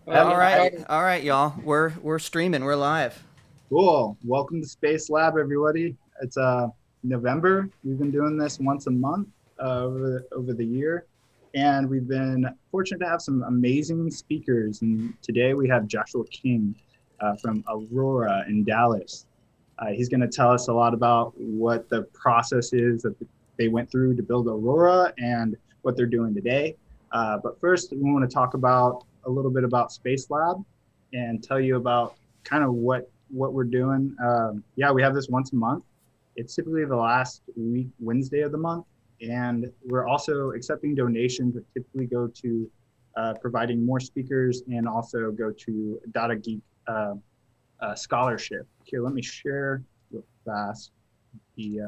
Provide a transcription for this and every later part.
All right, y'all. We're streaming. We're live. Cool. Welcome to Space Lab, everybody. It's November. We've been doing this once a month over the year, and we've been fortunate to have some amazing speakers. And today we have Joshua King from Aurora in Dallas. He's going to tell us a lot about what the process is that they went through to build Aurora and what they're doing today. But first, we want to talk about a little bit about Space Lab and tell you about kind of what we're doing. Yeah, we have this once a month. It's typically the last week, Wednesday of the month. And we're also accepting donations that typically go to providing more speakers and also go to Data Geek scholarship. Here, let me share real fast the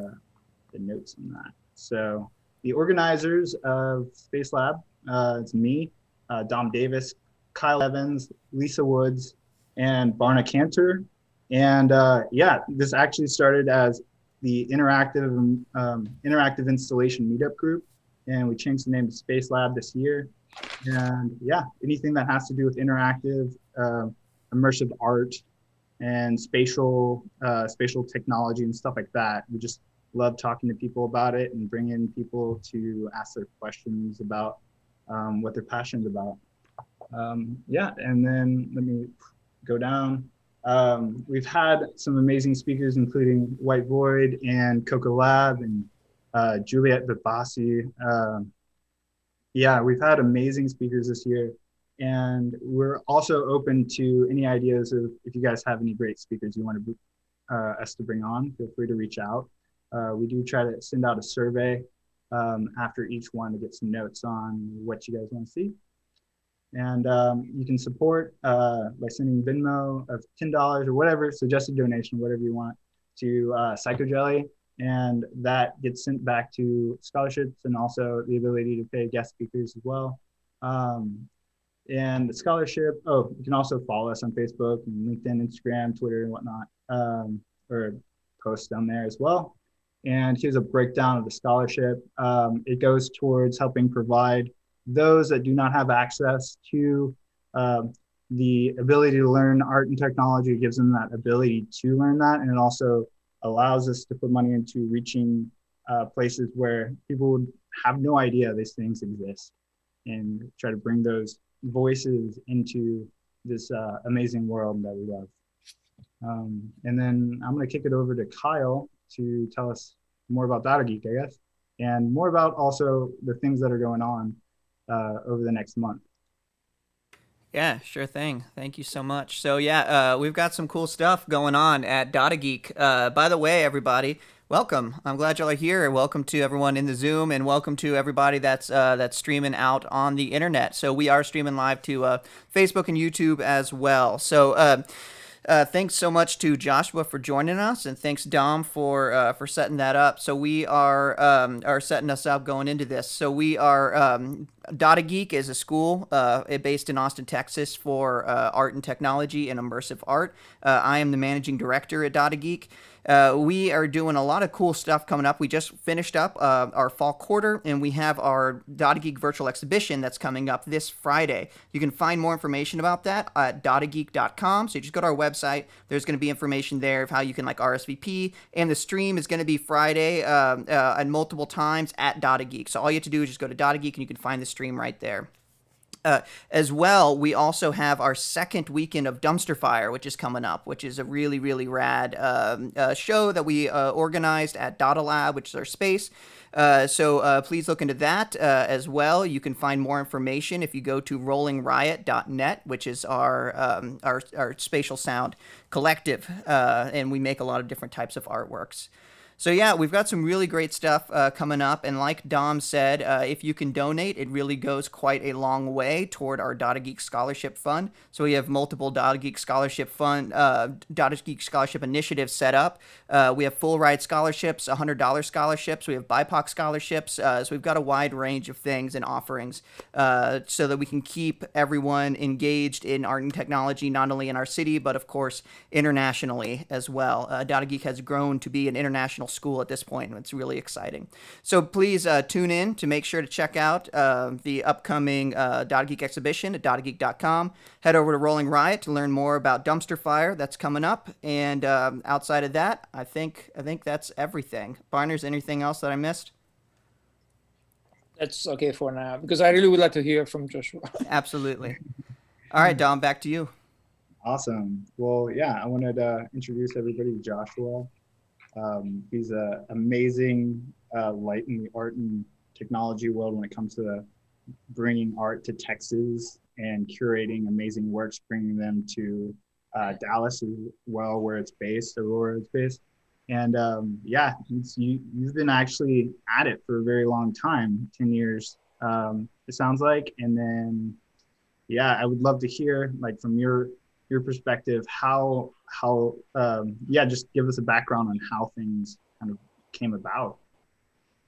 notes on that. So the organizers of Space Lab, it's me, Dom Davis, Kyle Evans, Lisa Woods, and Barna Cantor. And yeah, this actually started as the interactive installation meetup group, and we changed the name to Space Lab this year. And yeah, anything that has to do with interactive, immersive art, and spatial technology and stuff like that. We just love talking to people about it and bringing people to ask their questions about what they're passionate about. Yeah, and then let me go down. We've had some amazing speakers, including White Void and Coco Lab and Juliet Vivasi. Yeah, we've had amazing speakers this year. And we're also open to any ideas of if you guys have any great speakers you want us to bring on, feel free to reach out. We do try to send out a survey after each one to get some notes on what you guys want to see. And you can support by sending Venmo of $10 or whatever, suggested donation, whatever you want, to Psychojelly. And that gets sent back to scholarships and also the ability to pay guest speakers as well. And the scholarship, you can also follow us on Facebook, and LinkedIn, Instagram, Twitter, and whatnot, or post down there as well. And here's a breakdown of the scholarship. It goes towards helping provide those that do not have access to the ability to learn art and technology. It gives them that ability to learn that. And it also allows us to put money into reaching places where people would have no idea these things exist, and try to bring those voices into this amazing world that we love. And then I'm going to kick it over to Kyle to tell us more about Data Geek, I guess, and more about also the things that are going on over the next month. Yeah, sure thing. Thank you so much. So yeah, we've got some cool stuff going on at Data Geek. By the way, everybody, welcome. I'm glad y'all are here. Welcome to everyone in the Zoom, and welcome to everybody that's streaming out on the internet. So we are streaming live to Facebook and YouTube as well. So thanks so much to Joshua for joining us, and thanks Dom for setting that up. So we are setting us up going into this. So we are Data Geek is a school based in Austin, Texas for art and technology and immersive art. I am the managing director at Data Geek. We are doing a lot of cool stuff coming up. We just finished up our fall quarter, and we have our Data Geek virtual exhibition that's coming up this Friday. You can find more information about that at datageek.com. So you just go to our website. There's going to be information there of how you can RSVP, and the stream is going to be Friday at multiple times at Data Geek. So all you have to do is just go to Data Geek, and you can find the stream right there. As well, we also have our second weekend of Dumpster Fire, which is coming up, which is a really, really rad show that we organized at Data Lab, which is our space. So please look into that as well. You can find more information if you go to rollingriot.net, which is our spatial sound collective, and we make a lot of different types of artworks. So yeah, we've got some really great stuff coming up, and like Dom said, if you can donate, it really goes quite a long way toward our Data Geek Scholarship Fund. So we have multiple Data Geek Scholarship Fund, Data Geek Scholarship initiatives set up. We have full ride scholarships, $100 scholarships. We have BIPOC scholarships. So we've got a wide range of things and offerings so that we can keep everyone engaged in art and technology, not only in our city, but of course internationally as well. Data Geek has grown to be an international professional school at this point. It's really exciting. So please tune in to make sure to check out the upcoming Data Geek exhibition at datageek.com. Head over to Rolling Riot to learn more about Dumpster Fire that's coming up. And outside of that, I think that's everything. Barners, anything else that I missed? That's okay for now, because I really would like to hear from Joshua. Absolutely. All right, Dom, back to you. Awesome. Well, yeah, I wanted to introduce everybody to Joshua. He's an amazing light in the art and technology world when it comes to bringing art to Texas and curating amazing works, bringing them to Dallas as well, where it's based, Aurora is based. And yeah, you've been actually at it for a very long time, 10 years, it sounds like. And then, yeah, I would love to hear, like, from your perspective, how yeah, just give us a background on how things kind of came about.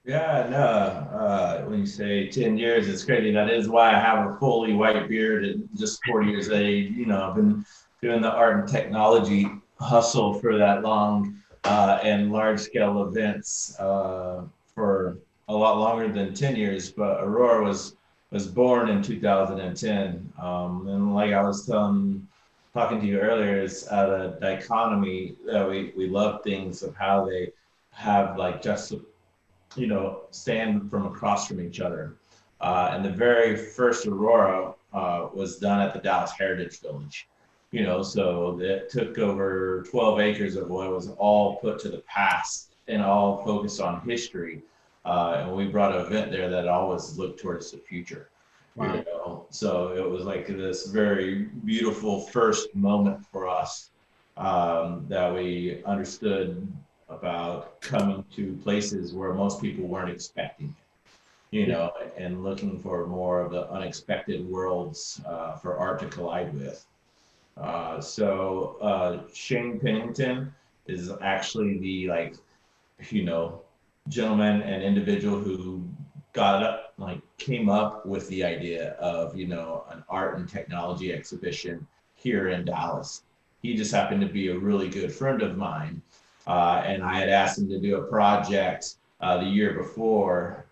Yeah, no, when you say 10 years, it's crazy. That is why I have a fully white beard at just 40 years of age. You know, I've been doing the art and technology hustle for that long, and large scale events for a lot longer than 10 years. But Aurora was born in 2010. And like I was talking to you earlier, is a dichotomy that we love things of how they have, like, just, you know, stand from across from each other. And the very first Aurora was done at the Dallas Heritage Village. You know, so it took over 12 acres of what was all put to the past and all focused on history. And we brought an event there that always looked towards the future. Wow. You know? So it was like this very beautiful first moment for us, that we understood about coming to places where most people weren't expecting it, you know, and looking for more of the unexpected worlds for art to collide with. So Shane Pennington is actually the, like, you know, gentleman and individual who came up with the idea of, you know, an art and technology exhibition here in Dallas. He just happened to be a really good friend of mine. And I had asked him to do a project the year before.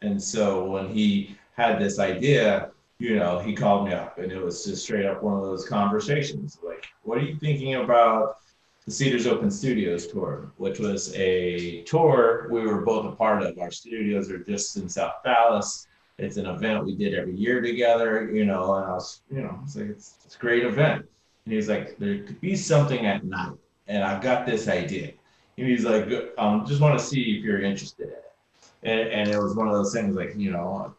And so when he had this idea, you know, he called me up, and it was just straight up one of those conversations. Like, what are you thinking about the Cedars Open Studios tour, which was a tour we were both a part of. Our studios are just in South Dallas. It's an event we did every year together, you know, and I was, you know, it's like, it's a great event. And he's like, there could be something at night, and I've got this idea. And he's like, just want to see if you're interested in it. And it was one of those things, like, you know,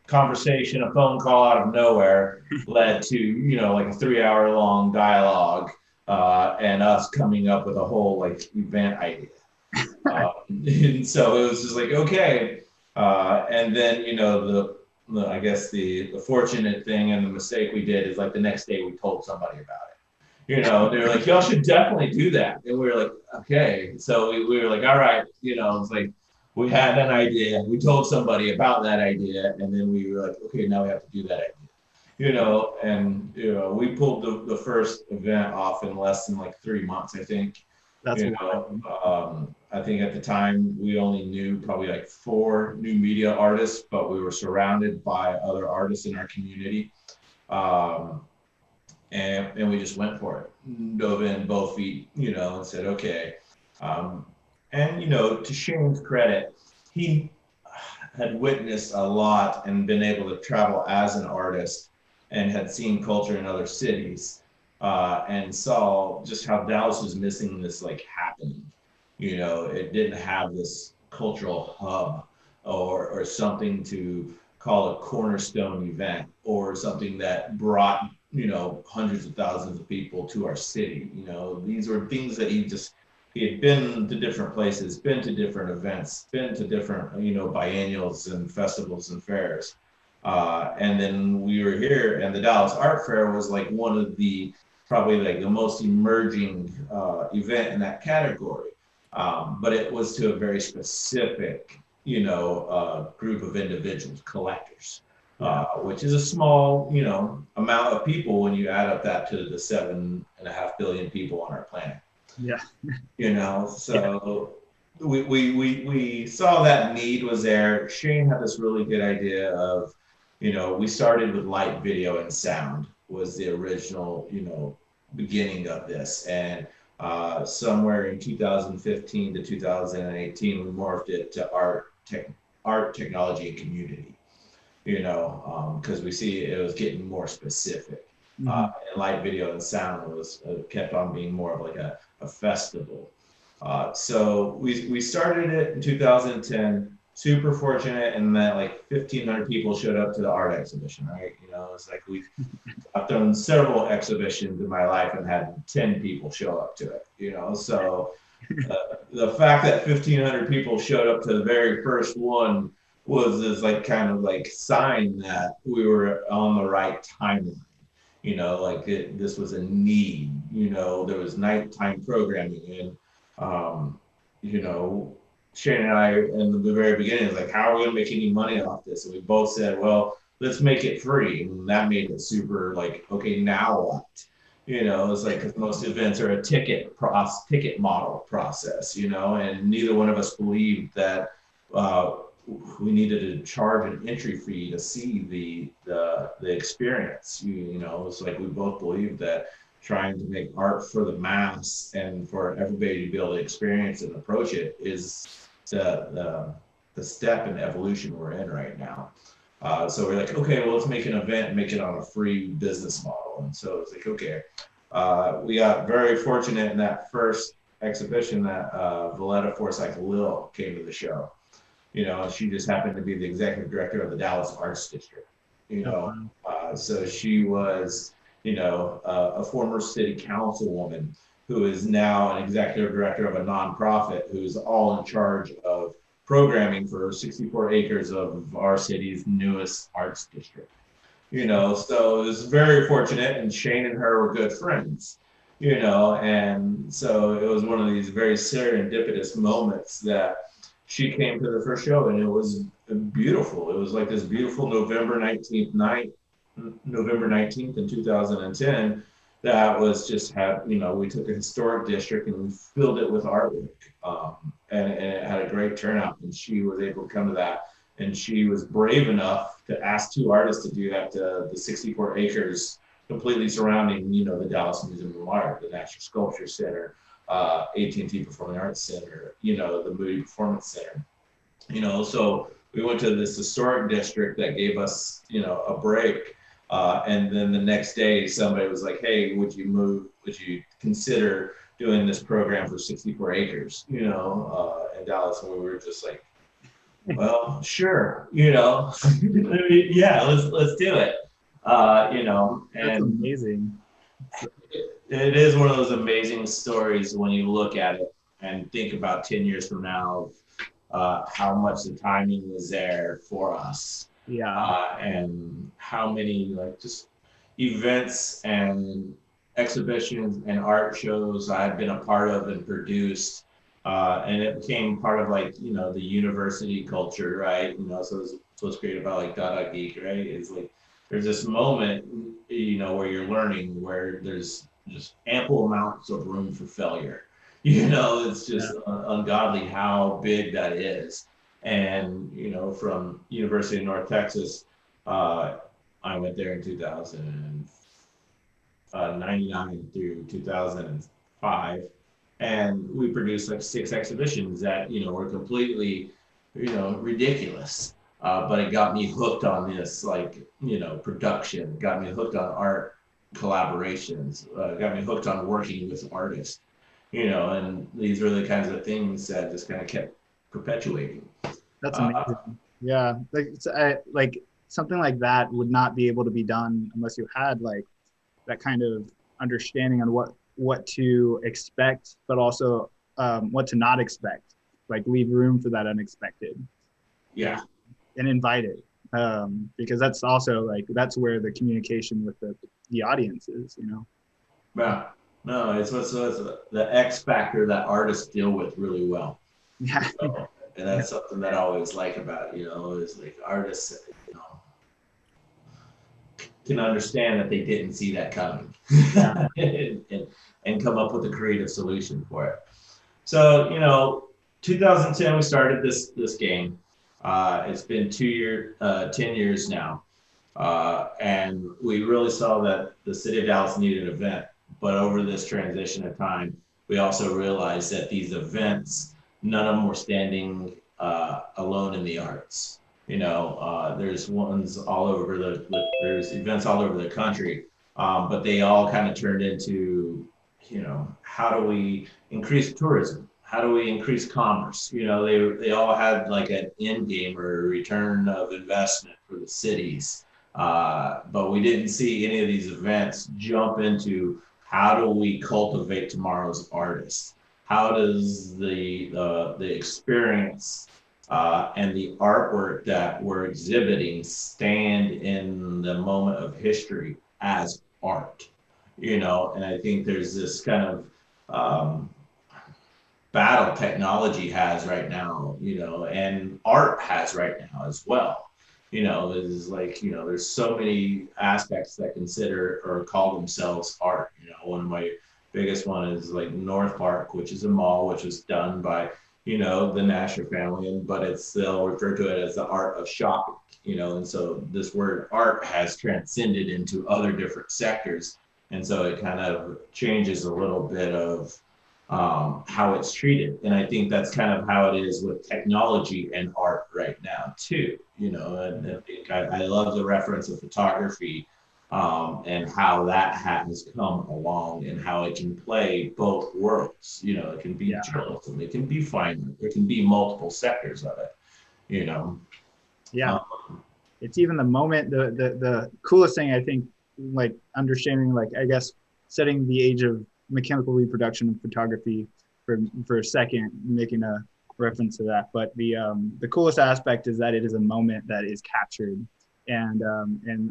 conversation, a phone call out of nowhere led to, you know, like a 3-hour long dialogue, and us coming up with a whole, like, event idea. And so it was just like, okay. And then, you know, I guess the fortunate thing and the mistake we did is, like, the next day we told somebody about it. You know, they were like, y'all should definitely do that. And we were like, okay. So we were like, all right, you know, it's like, we had an idea, we told somebody about that idea, and then we were like, okay, now we have to do that idea. You know, and, you know, we pulled the first event off in less than, like, 3 months, I think. That's you know, I think at the time we only knew probably like 4 new media artists, but we were surrounded by other artists in our community. And we just went for it, dove in both feet, you know, and said, okay. And, you know, to Shane's credit, he had witnessed a lot and been able to travel as an artist and had seen culture in other cities, and saw just how Dallas was missing this, like, happening. You know, it didn't have this cultural hub or something to call a cornerstone event, or something that brought, you know, hundreds of thousands of people to our city. You know, these were things that he had been to different places, been to different events, been to different, you know, biennials and festivals and fairs. And then we were here, and the Dallas Art Fair was like one of the, probably like the most emerging event in that category. But it was to a very specific, you know, group of individuals, collectors, which is a small, you know, amount of people when you add up that to the 7.5 billion people on our planet. Yeah. So we saw that need was there. Shane had this really good idea of, we started with light, video, and sound was the original, beginning of this. And somewhere in 2015 to 2018, we morphed it to art, technology, and community, because we see it was getting more specific. And light, video, and sound was kept on being more of like a festival. So we started it in 2010. Super fortunate, and that like 1,500 people showed up to the art exhibition. Right, it's like I've done several exhibitions in my life and had 10 people show up to it. So the fact that 1,500 people showed up to the very first one was this like kind of like sign that we were on the right timeline. This was a need. There was nighttime programming, and Shane and I in the very beginning was like, how are we going to make any money off this? And we both said, well, let's make it free. And that made it super like, okay, now what? It's like, 'cause most events are a ticket model process, and neither one of us believed that we needed to charge an entry fee to see the experience. It's like we both believed that trying to make art for the mass and for everybody to be able to experience and approach it is the step in evolution we're in right now. So we're like, okay, well, let's make an event and make it on a free business model. And so it's like, okay, we got very fortunate in that first exhibition that Valletta Forsyth Lil came to the show. She just happened to be the executive director of the Dallas Arts District. So she was, a former city councilwoman who is now an executive director of a nonprofit who's all in charge of programming for 64 acres of our city's newest arts district. So it was very fortunate, and Shane and her were good friends, and so it was one of these very serendipitous moments that she came to the first show, and it was beautiful. It was like this beautiful November 19th in 2010, that was just we took a historic district and we filled it with artwork, and it had a great turnout, and she was able to come to that, and she was brave enough to ask two artists to do that to the 64 acres completely surrounding, the Dallas Museum of Art, the National Sculpture Center, AT&T Performing Arts Center, the Moody Performance Center, so we went to this historic district that gave us, a break. And then the next day, somebody was like, hey, would you consider doing this program for 64 acres, in Dallas? And we were just like, well, sure, yeah, let's do it, and that's amazing. It is one of those amazing stories when you look at it and think about 10 years from now, how much the timing was there for us. Yeah. And how many just events and exhibitions and art shows I've been a part of and produced. And it became part of the university culture, right? So what's great about Dada Geek, right? Is there's this moment, where you're learning, where there's just ample amounts of room for failure. It's just ungodly how big that is. And, from University of North Texas, I went there in 1999 through 2005. And we produced 6 exhibitions that, were completely, ridiculous. But it got me hooked on this, production, got me hooked on art collaborations, got me hooked on working with artists, and these are the kinds of things that just kind of kept perpetuating. That's amazing. Yeah, like something like that would not be able to be done unless you had that kind of understanding on what to expect, but also what to not expect. Leave room for that unexpected. Yeah, and invite it, because that's also that's where the communication with the audience is. Yeah. No, it's the X factor that artists deal with really well. Yeah. So, and that's something that I always like about, is artists, can understand that they didn't see that coming and come up with a creative solution for it. So, 2010, we started this game. It's been 10 years now. And we really saw that the city of Dallas needed an event. But over this transition of time, we also realized that these events, none of them were standing alone in the arts. There's ones all over there's events all over the country, but they all kind of turned into, how do we increase tourism? How do we increase commerce? They all had like an end game or a return of investment for the cities. But we didn't see any of these events jump into how do we cultivate tomorrow's artists? How does the experience and the artwork that we're exhibiting stand in the moment of history as art? And I think there's this kind of battle technology has right now, and art has right now as well. Is like, there's so many aspects that consider or call themselves art. One of my biggest one is like North Park, which is a mall, which was done by, the Nasher family, but they'll refer to it as the art of shopping, and so this word art has transcended into other different sectors. And so it kind of changes a little bit of how it's treated. And I think that's kind of how it is with technology and art right now too, and I think I love the reference of photography and how that has come along and how it can play both worlds. It can be journalism, it can be fine art, there can be multiple sectors of it, Yeah. It's even the moment, the coolest thing, I think, like understanding, like, I guess, setting the age of mechanical reproduction of photography for a second, making a reference to that. But the coolest aspect is that it is a moment that is captured, and a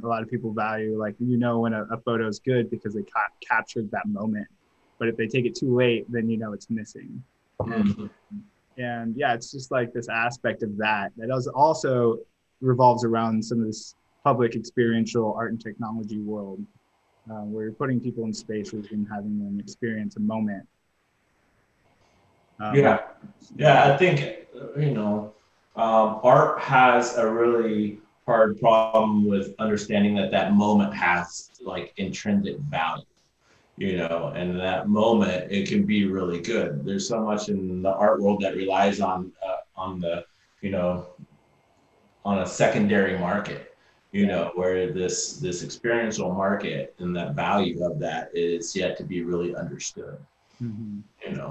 lot of people value, like, when a photo is good because they captured that moment. But if they take it too late, then it's missing. And yeah, it's just like this aspect of that also revolves around some of this public experiential art and technology world, where you're putting people in spaces and having them experience a moment. I think art has a really hard problem with understanding that moment has like intrinsic value, and that moment, it can be really good. There's so much in the art world that relies on the on a secondary market, where this experiential market and that value of that is yet to be really understood.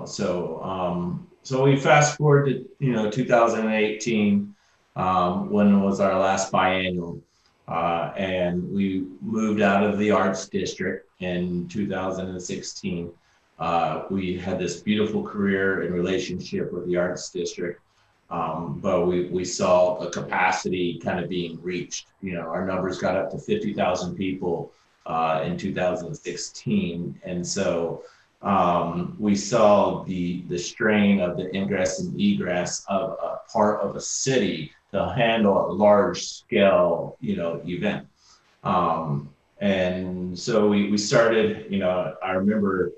So we fast forward to 2018, when was our last biennial, and we moved out of the arts district in 2016. We had this beautiful career and relationship with the arts district, but we saw a capacity kind of being reached. Our numbers got up to 50,000 people in 2016, and so we saw the strain of the ingress and egress of a part of a city to handle a large scale, event. And so we started, I remember,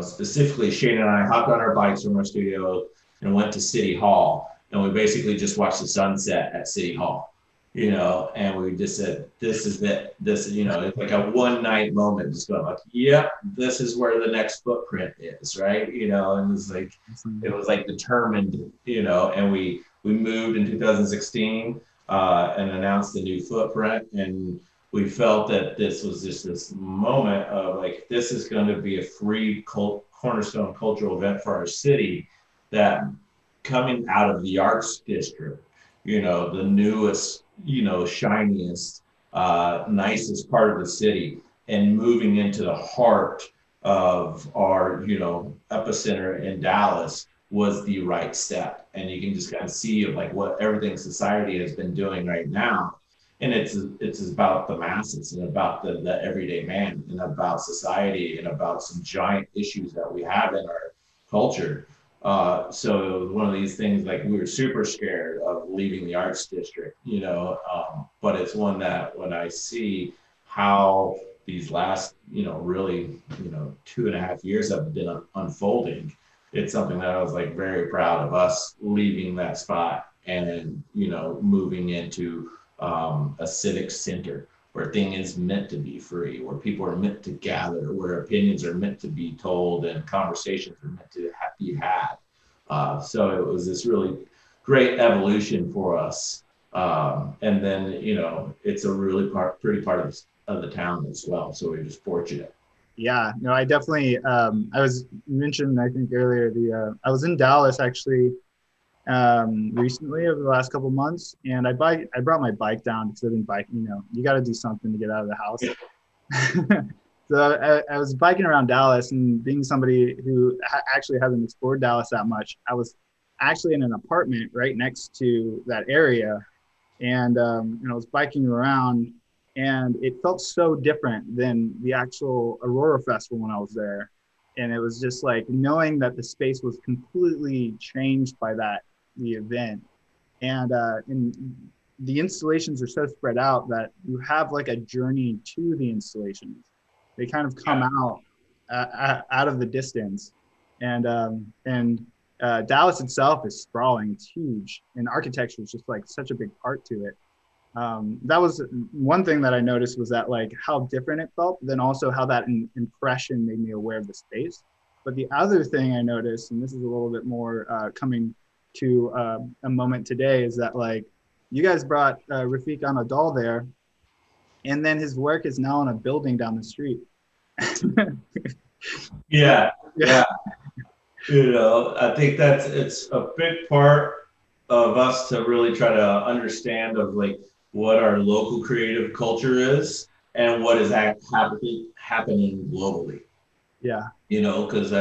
specifically Shane and I hopped on our bikes from our studio and went to City Hall, and we basically just watched the sunset at City Hall. And we just said, this is it. It's like a one night moment, just going like, yep, this is where the next footprint is, right? And it was like determined, and we moved in 2016 and announced the new footprint. And we felt that this was just this moment of like, this is going to be a free cornerstone cultural event for our city, that coming out of the arts district, the newest, shiniest, nicest part of the city, and moving into the heart of our, epicenter in Dallas was the right step. And you can just kind of see like what everything society has been doing right now. And it's about the masses and about the everyday man and about society and about some giant issues that we have in our culture. So it was one of these things, like, we were super scared of leaving the arts district, but it's one that when I see how these last, really, 2.5 years have been unfolding. It's something that I was like very proud of us leaving that spot and, moving into a civic center where things is meant to be free, where people are meant to gather, where opinions are meant to be told and conversations are meant to be had. So it was this really great evolution for us. And then, it's a really pretty part of the town as well. So we're just fortunate. Yeah, no, I definitely, I was mentioned, I think earlier, I was in Dallas actually recently over the last couple of months, and I brought my bike down because I've been biking, you got to do something to get out of the house. So I was biking around Dallas, and being somebody who actually hasn't explored Dallas that much, I was actually in an apartment right next to that area, and I was biking around, and it felt so different than the actual Aurora Festival when I was there. And it was just like knowing that the space was completely changed by the event. And the installations are so spread out that you have like a journey to the installations. They kind of come out of the distance. And Dallas itself is sprawling, it's huge. And architecture is just like such a big part to it. That was one thing that I noticed, was that like how different it felt, then also how that impression made me aware of the space. But the other thing I noticed, and this is a little bit more coming to a moment today, is that like you guys brought Rafiq Anadol there, and then his work is now in a building down the street. Yeah. I think it's a big part of us to really try to understand of like what our local creative culture is and what is happening globally. Yeah. Because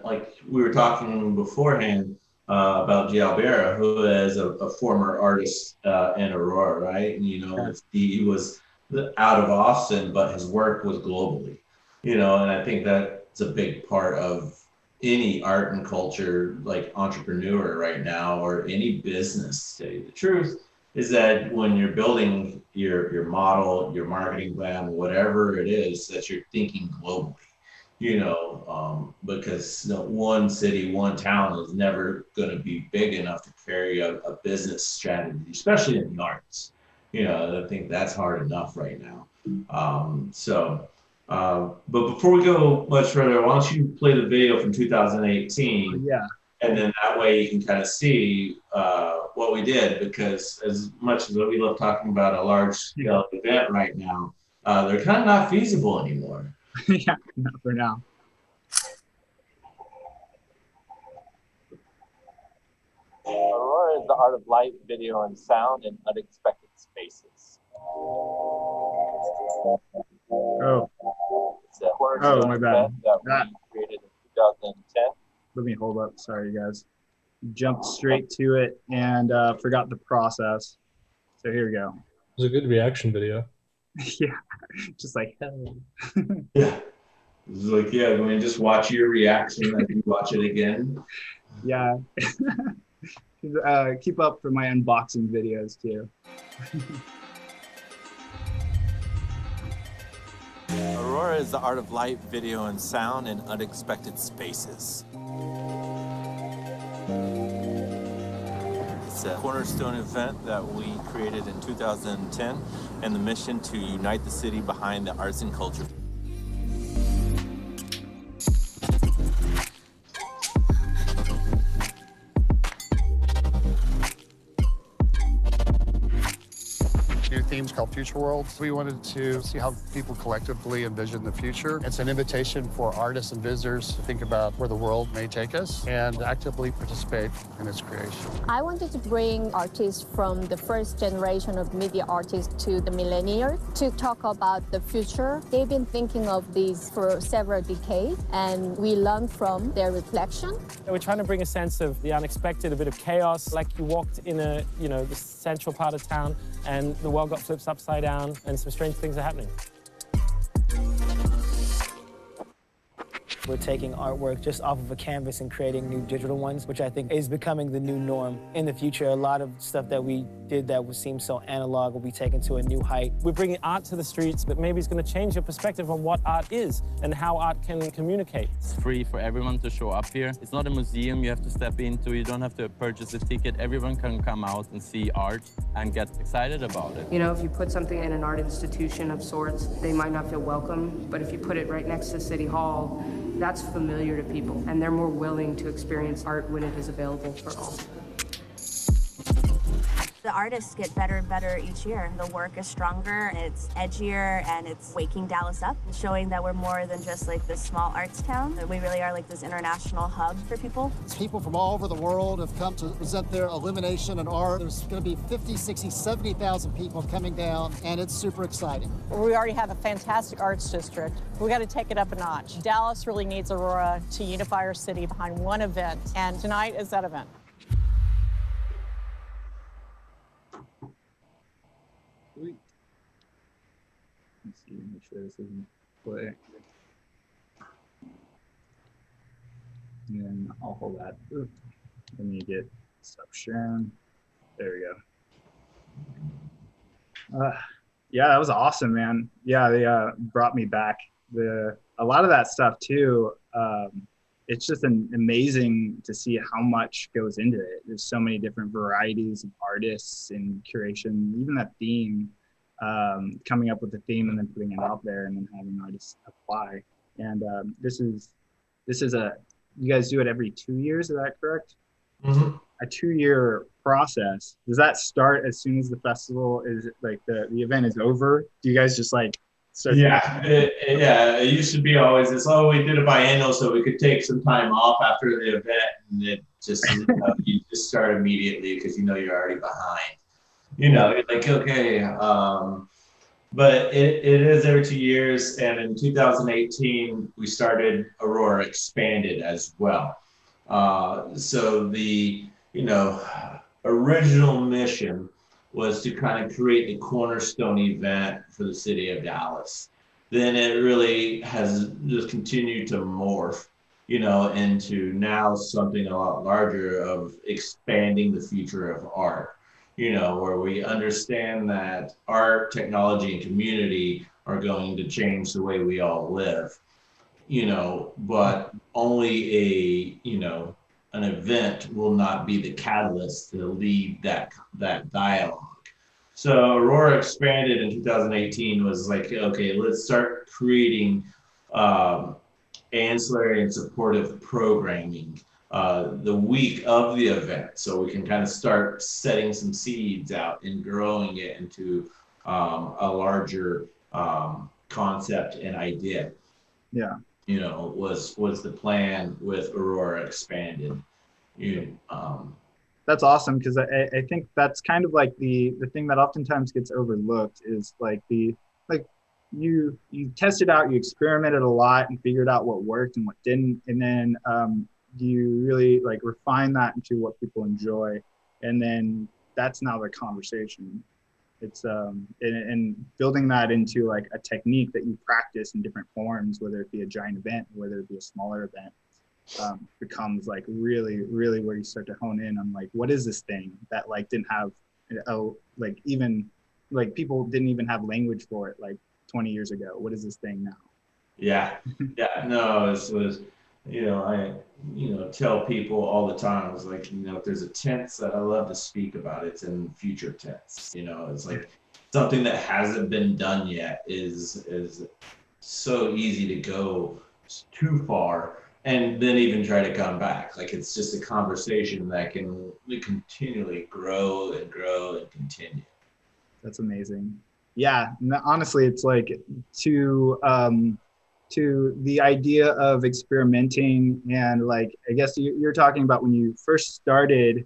like we were talking beforehand about Gialbera, who is a former artist in Aurora, right? And, he was out of Austin, but his work was globally, and I think that's a big part of any art and culture, like entrepreneur right now, or any business. To tell you the truth, is that when you're building your model, your marketing plan, whatever it is, that you're thinking globally, because one city, one town is never going to be big enough to carry a business strategy, especially in the arts. I think that's hard enough right now. But before we go much further, why don't you play the video from 2018? Yeah. And then that way you can kind of see what we did, because as much as we love talking about a large scale event right now, they're kind of not feasible anymore. Yeah, not for now. Aurora is the art of light, video, and sound in unexpected spaces. Oh. It's a cornerstone my bad. event that we created in 2010. Let me hold up. Sorry, guys. Jumped straight to it and forgot the process. So here we go. It was a good reaction video. Yeah, just like, hell. Yeah. It's like, I mean, just watch your reaction and you watch it again. Yeah. Keep up for my unboxing videos too. Aurora is the art of light, video, and sound in unexpected spaces. It's a cornerstone event that we created in 2010, and the mission to unite the city behind the arts and culture. Themes called Future Worlds. We wanted to see how people collectively envision the future. It's an invitation for artists and visitors to think about where the world may take us and actively participate in its creation. I wanted to bring artists from the first generation of media artists to the millennials to talk about the future. They've been thinking of this for several decades, and we learn from their reflection. We're trying to bring a sense of the unexpected, a bit of chaos, like you walked in the central part of town and the world got flipped upside down and some strange things are happening. We're taking artwork just off of a canvas and creating new digital ones, which I think is becoming the new norm. In the future, a lot of stuff that we did that would seem so analog will be taken to a new height. We're bringing art to the streets, but maybe it's going to change your perspective on what art is and how art can communicate. It's free for everyone to show up here. It's not a museum you have to step into. You don't have to purchase a ticket. Everyone can come out and see art and get excited about it. You know, if you put something in an art institution of sorts, they might not feel welcome, but if you put it right next to City Hall, that's familiar to people, and they're more willing to experience art when it is available for all. The artists get better and better each year. The work is stronger, it's edgier, and it's waking Dallas up, showing that we're more than just like this small arts town. That we really are like this international hub for people. People from all over the world have come to present their illumination and art. There's going to be 50, 60, 70,000 people coming down, and it's super exciting. We already have a fantastic arts district. We got to take it up a notch. Dallas really needs Aurora to unify our city behind one event, and tonight is that event. Let's see, make sure this doesn't play. And then I'll hold that. Let me get stuff shown. There we go. Yeah, that was awesome, man. Yeah, they brought me back. A lot of that stuff too. It's just amazing to see how much goes into it. There's so many different varieties of artists and curation. Even that theme. Coming up with the theme and then putting it out there and then having artists apply. And this is you guys do it every 2 years, is that correct? Mm-hmm. A 2-year process. Does that start as soon as the festival is like the event is over? Do you guys just like start? It used to be always this, we did it biannual so we could take some time off after the event, and it just you just start immediately because you know you're already behind. You know, you're like, okay, but it is every 2 years. And in 2018, we started AURORA Expanded as well. So the, original mission was to kind of create the cornerstone event for the city of Dallas. Then it really has just continued to morph, into now something a lot larger of expanding the future of art. Where we understand that art, technology, and community are going to change the way we all live, but only an event will not be the catalyst to lead that dialogue. So AURORA Expanded in 2018 was like, okay, let's start creating ancillary and supportive programming the week of the event, so we can kind of start setting some seeds out and growing it into a larger concept and idea. Yeah, was the plan with AURORA Expanded. That's awesome, because I think that's kind of like the thing that oftentimes gets overlooked is like you tested out, you experimented a lot and figured out what worked and what didn't, and then you really like refine that into what people enjoy, and then that's now the conversation. It's and building that into like a technique that you practice in different forms, whether it be a giant event or whether it be a smaller event, becomes like really where you start to hone in on like, what is this thing that like didn't have even people didn't even have language for it like 20 years ago. What is this thing now? No, it was I tell people all the time, I was like, if there's a tense that I love to speak about, it's in future tense. It's like something that hasn't been done yet is so easy to go too far and then even try to come back. Like, it's just a conversation that can continually grow and grow and continue. That's amazing. Yeah, honestly, it's like to the idea of experimenting, and like, I guess you're talking about when you first started,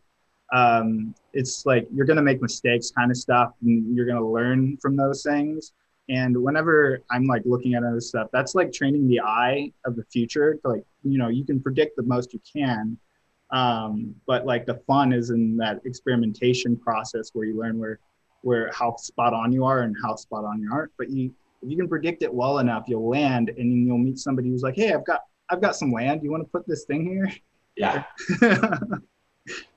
it's like you're going to make mistakes kind of stuff, and you're going to learn from those things. And whenever I'm like looking at other stuff, that's like training the eye of the future to like, you can predict the most you can. But like the fun is in that experimentation process where you learn where how spot on you are and how spot on you aren't. But if you can predict it well enough, you'll land, and then you'll meet somebody who's like, hey, I've got I've got some land. You want to put this thing here? Yeah.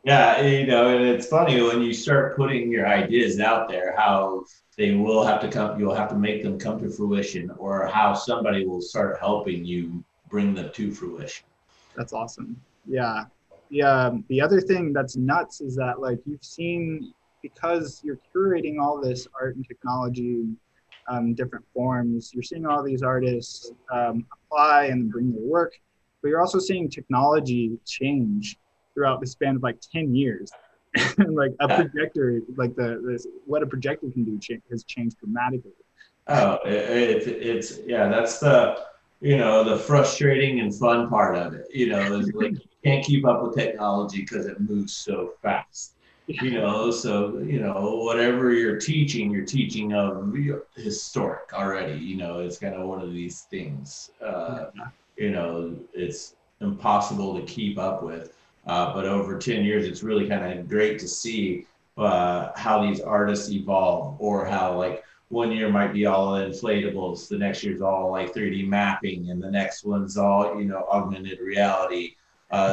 Yeah, you know, and it's funny when you start putting your ideas out there, how they will have to come, you'll have to make them come to fruition, or how somebody will start helping you bring them to fruition. That's awesome. Yeah. Yeah. The other thing that's nuts is that, like, you've seen, because you're curating all this art and technology, different forms, you're seeing all these artists apply and bring their work, but you're also seeing technology change throughout the span of like 10 years. Like a projector, like what a projector can do has changed dramatically. Oh, it's yeah, that's the, you know, the frustrating and fun part of it. You know, is like you can't keep up with technology because it moves so fast. You know, so, you know, whatever you're teaching of historic already. You know, it's kind of one of these things. You know, it's impossible to keep up with. But over 10 years, it's really kind of great to see how these artists evolve, or how, like, 1 year might be all inflatables, the next year's all like 3D mapping, and the next one's all, you know, augmented reality.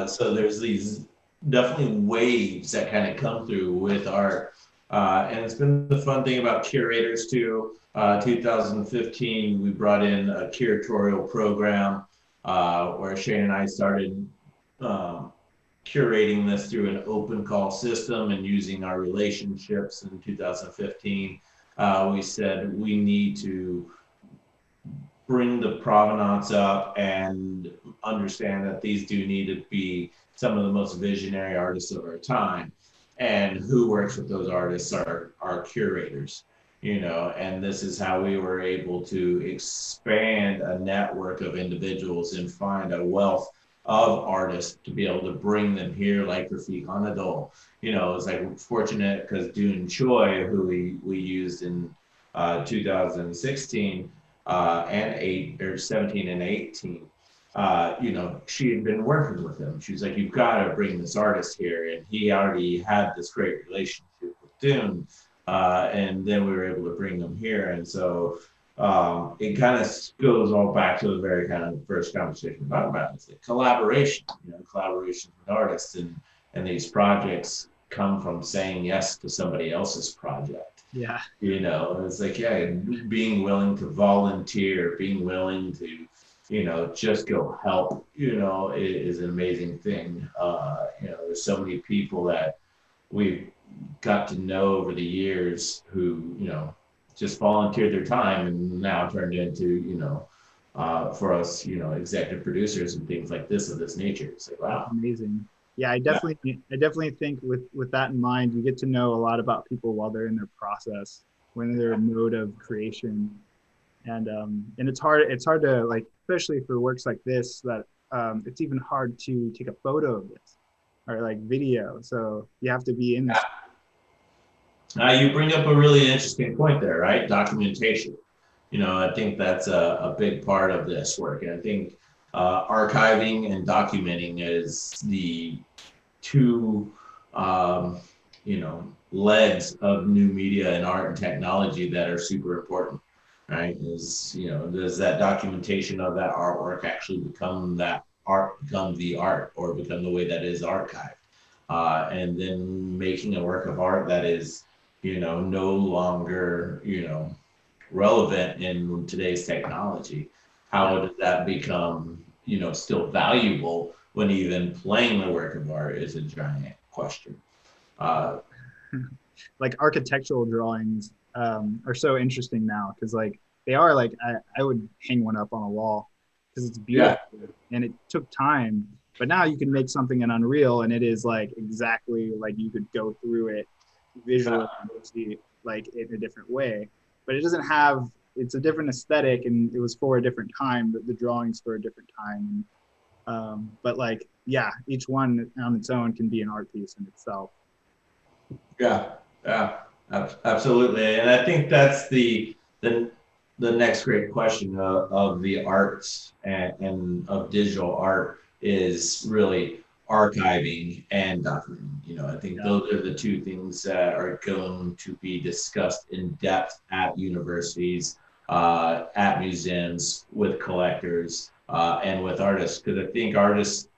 So there's these definitely waves that kind of come through with art. And it's been the fun thing about curators too. 2015, we brought in a curatorial program where Shane and I started curating this through an open call system and using our relationships. In 2015, we said we need to bring the provenance up and understand that these do need to be some of the most visionary artists of our time, and who works with those artists are curators, you know. And this is how we were able to expand a network of individuals and find a wealth of artists to be able to bring them here, like Rafik Anadol. You know, it's like fortunate because Dune Choi, who we used in 2016 and 17 and 18, you know, she had been working with him. She was like, you've got to bring this artist here. And he already had this great relationship with Dune. And then we were able to bring them here. And so it kind of goes all back to the very kind of first conversation about it's like collaboration, you know, collaboration with artists, and these projects come from saying yes to somebody else's project. Yeah. You know, it's like, yeah, being willing to volunteer, being willing to, you know, just go help, you know, is an amazing thing. You know, there's so many people that we've got to know over the years who, you know, just volunteered their time and now turned into, you know, for us, you know, executive producers and things like this of this nature. It's like, wow. Amazing. Yeah, I definitely think with that in mind, you get to know a lot about people while they're in their process, when they're in mode of creation. And it's hard to, like, especially for works like this, that it's even hard to take a photo of this or like video. So you have to be in this. You bring up a really interesting point there, right? Documentation. You know, I think that's a big part of this work. And I think archiving and documenting is the two, you know, legs of new media and art and technology that are super important, right? Is, you know, does that documentation of that artwork actually become that art, become the art, or become the way that is archived? And then making a work of art that is, you know, no longer, you know, relevant in today's technology. How does that become, you know, still valuable when even playing the work of art is a giant question? Like architectural drawings are so interesting now, because like they are, like, I would hang one up on a wall because it's beautiful. And it took time, but now you can make something in Unreal and it is like exactly like you could go through it visually and see like in a different way, but it doesn't have, it's a different aesthetic, and it was for a different time, but the drawings for a different time. But like, yeah, each one on its own can be an art piece in itself. Yeah, absolutely. And I think that's the next great question of the arts and of digital art is really archiving and documenting. You know, I think those are the two things that are going to be discussed in depth at universities, at museums, with collectors, and with artists, because I think artists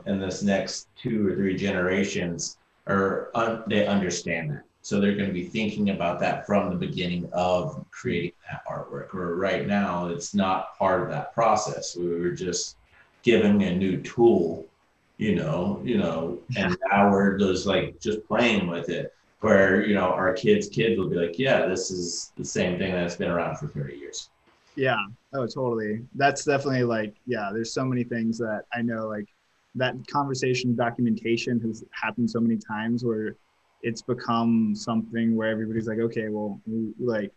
in this next 2 or 3 generations they understand that. So they're going to be thinking about that from the beginning of creating that artwork. Or right now, it's not part of that process. We were just given a new tool, and now we're just playing with it. Where our kids will be like, yeah, this is the same thing that's been around for 30 years. Yeah. Oh, totally. That's definitely there's so many things that I know, that conversation documentation has happened so many times where it's become something where everybody's like, okay, well, we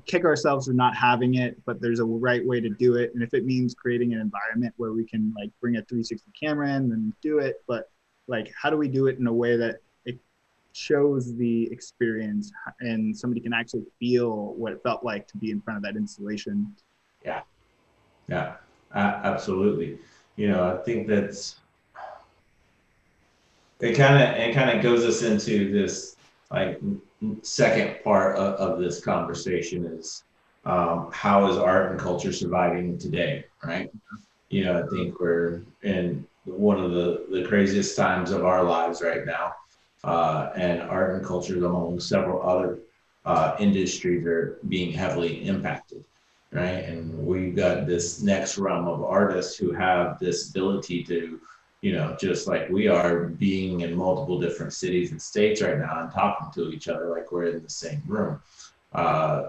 kick ourselves for not having it, but there's a right way to do it. And if it means creating an environment where we can bring a 360 camera in, then do it. But how do we do it in a way that it shows the experience and somebody can actually feel what it felt like to be in front of that installation? Yeah, absolutely. I think that's it. Kind of goes us into this second part of this conversation is how is art and culture surviving today, right? I think we're in one of the craziest times of our lives right now, and art and culture, among several other industries, are being heavily impacted. Right. And we've got this next realm of artists who have this ability to, just like we are, being in multiple different cities and states right now and talking to each other like we're in the same room.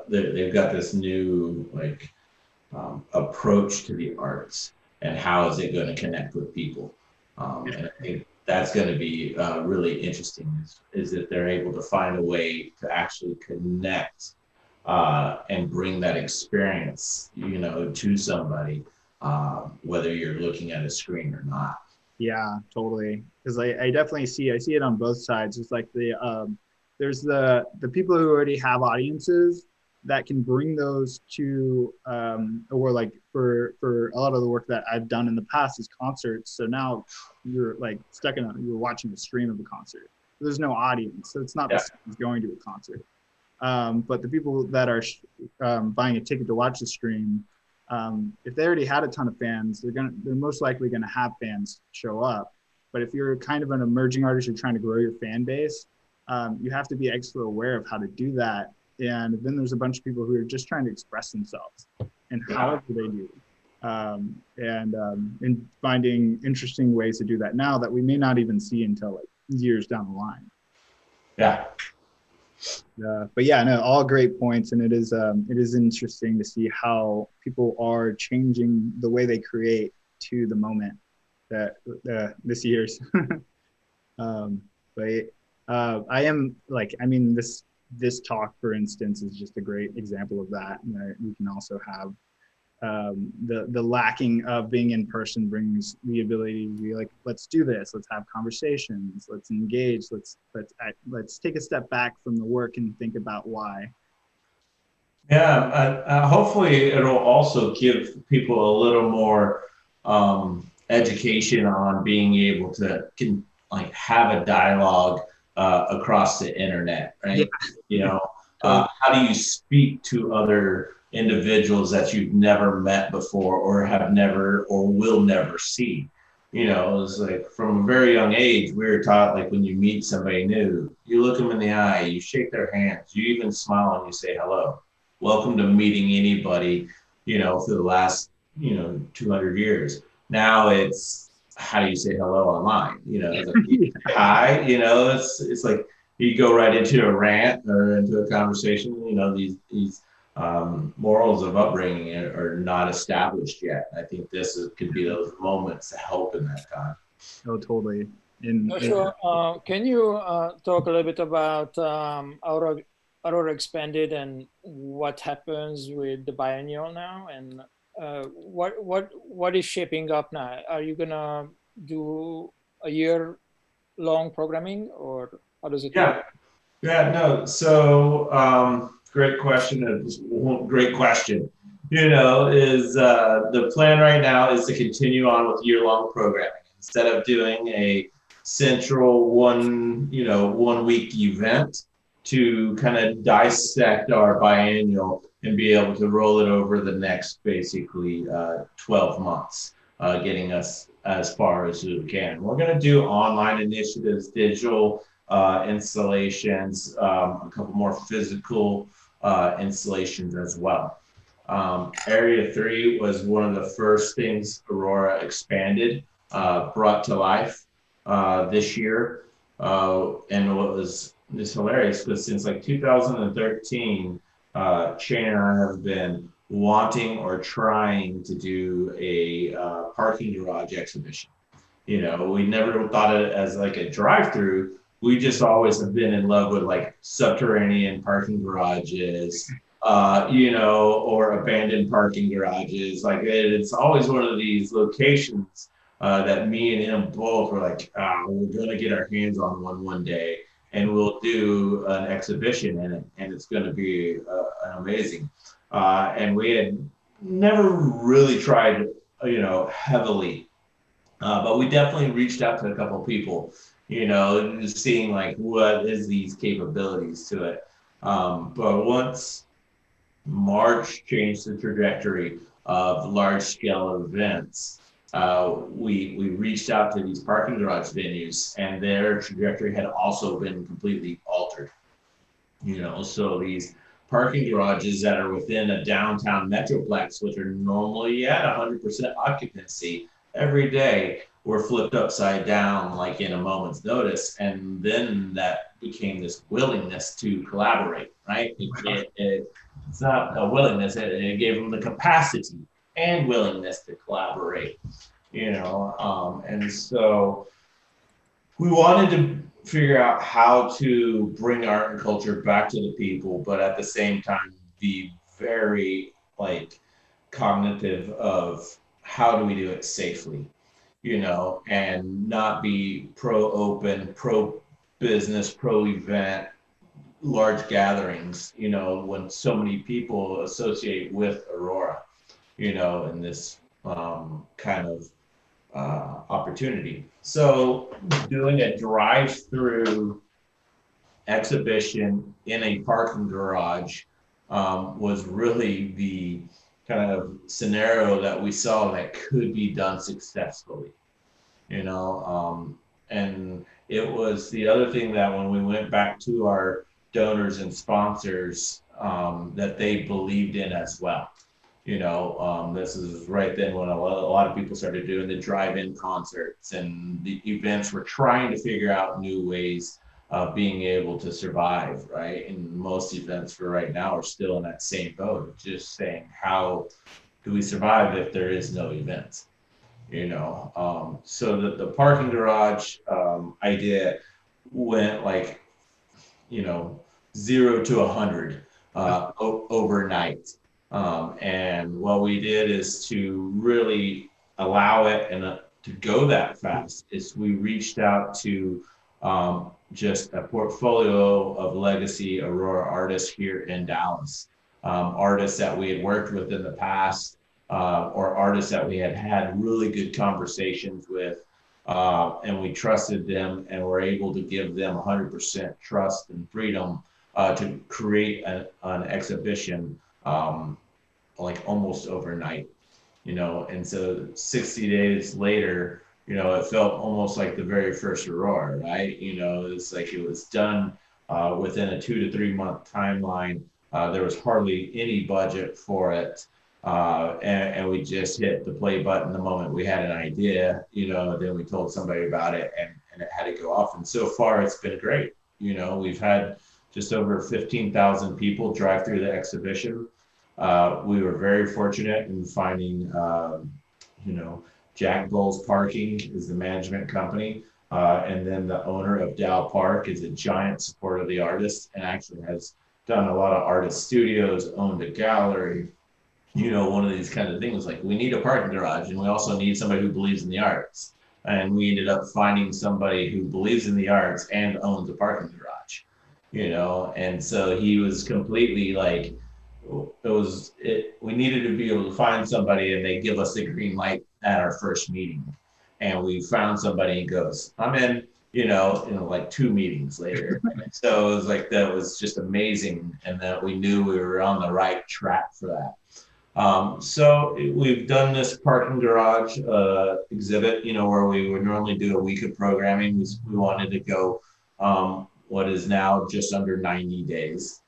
They've got this new approach to the arts and how is it going to connect with people. And I think that's going to be really interesting is that they're able to find a way to actually connect and bring that experience, to somebody, whether you're looking at a screen or not. Yeah, totally. Because I definitely see it on both sides. It's there's the people who already have audiences that can bring those to, or for a lot of the work that I've done in the past is concerts. So now you're you're watching a stream of a concert. There's no audience, so it's not the same as going to a concert. But the people that are buying a ticket to watch the stream, if they already had a ton of fans, they're most likely gonna have fans show up. But if you're kind of an emerging artist, you're trying to grow your fan base, you have to be extra aware of how to do that. And then there's a bunch of people who are just trying to express themselves, and however they do, and finding interesting ways to do that now that we may not even see until years down the line. Yeah. But yeah, no, all great points, and it is interesting to see how people are changing the way they create to the moment that this year's. But I am this talk, for instance, is just a great example of that. We can also have the lacking of being in person brings the ability to be let's do this, let's have conversations, let's engage, let's take a step back from the work and think about why. Yeah, hopefully it'll also give people a little more education on being able to have a dialogue across the internet, right? Yeah. How do you speak to other individuals that you've never met before or have never or will never see? It's from a very young age, we were taught when you meet somebody new, you look them in the eye, you shake their hands, you even smile and you say hello. Welcome to meeting anybody, for the last, 200 years. Now it's, how do you say hello online? Hi, it's like you go right into a rant or into a conversation. These morals of upbringing are not established yet. I think could be those moments to help in that time. Oh, totally. Sure. Can you talk a little bit about AURORA Expanded and what happens with the biennial now, and what is shaping up now? Are you gonna do a year-long programming, or how does it work? No. So great question. Great question. Is the plan right now is to continue on with year-long programming instead of doing a central one week event, to kind of dissect our biennial and be able to roll it over the next basically 12 months, getting us as far as we can. We're going to do online initiatives, digital installations, a couple more physical installations as well. Area 3 was one of the first things AURORA Expanded brought to life this year. And what was just hilarious, because since like 2013, Shane and I have been wanting or trying to do a parking garage exhibition. You know, we never thought of it as like a drive-through. We just always have been in love with like subterranean parking garages, you know, or abandoned parking garages. Like it's always one of these locations that me and him both were like, we're going to get our hands on one day, and we'll do an exhibition in it, and it's going to be amazing. And we had never really tried, you know, heavily, but we definitely reached out to a couple of people, you know, just seeing like what is these capabilities to it. But once March changed the trajectory of large scale events, we reached out to these parking garage venues, and their trajectory had also been completely altered. You know, so these parking garages that are within a downtown metroplex, which are normally at 100% occupancy every day, were flipped upside down like in a moment's notice. And then that became this willingness to collaborate, right? It's not a willingness, it gave them the capacity and willingness to collaborate, you know. And so we wanted to figure out how to bring art and culture back to the people, but at the same time be very like cognitive of how do we do it safely, you know, and not be pro-open, pro-business, pro-event, large gatherings, you know, when so many people associate with AURORA, you know, in this kind of opportunity. So doing a drive-through exhibition in a parking garage was really the kind of scenario that we saw that could be done successfully, you know. And it was the other thing that when we went back to our donors and sponsors, that they believed in as well. You know, this is right then when a lot of people started doing the drive-in concerts, and the events were trying to figure out new ways of being able to survive, right? And most events for right now are still in that same boat, just saying, how do we survive if there is no events? You know, so the parking garage idea went like, you know, 0 to 100 overnight. And what we did is to really allow it and to go that fast is we reached out to just a portfolio of legacy AURORA artists here in Dallas, artists that we had worked with in the past, or artists that we had had really good conversations with, and we trusted them and were able to give them 100% trust and freedom to create an exhibition like almost overnight, you know. And so 60 days later, you know, it felt almost like the very first AURORA, right? You know, it's like it was done within a 2 to 3 month timeline. There was hardly any budget for it. And we just hit the play button the moment we had an idea, you know. Then we told somebody about it, and it had to go off. And so far it's been great. You know, we've had just over 15,000 people drive through the exhibition. We were very fortunate in finding, you know, Jack Bowles Parking is the management company. And then the owner of Dow Park is a giant supporter of the artist and actually has done a lot of artist studios, owned a gallery, you know, one of these kind of things. Like, we need a parking garage, and we also need somebody who believes in the arts. And we ended up finding somebody who believes in the arts and owns a parking garage, you know. And so he was completely like, we needed to be able to find somebody, and they give us the green light at our first meeting. And we found somebody, and goes, I'm in, like 2 meetings later. So it was like, that was just amazing. And that we knew we were on the right track for that. So we've done this parking garage exhibit, where we would normally do a week of programming. We wanted to go what is now just under 90 days.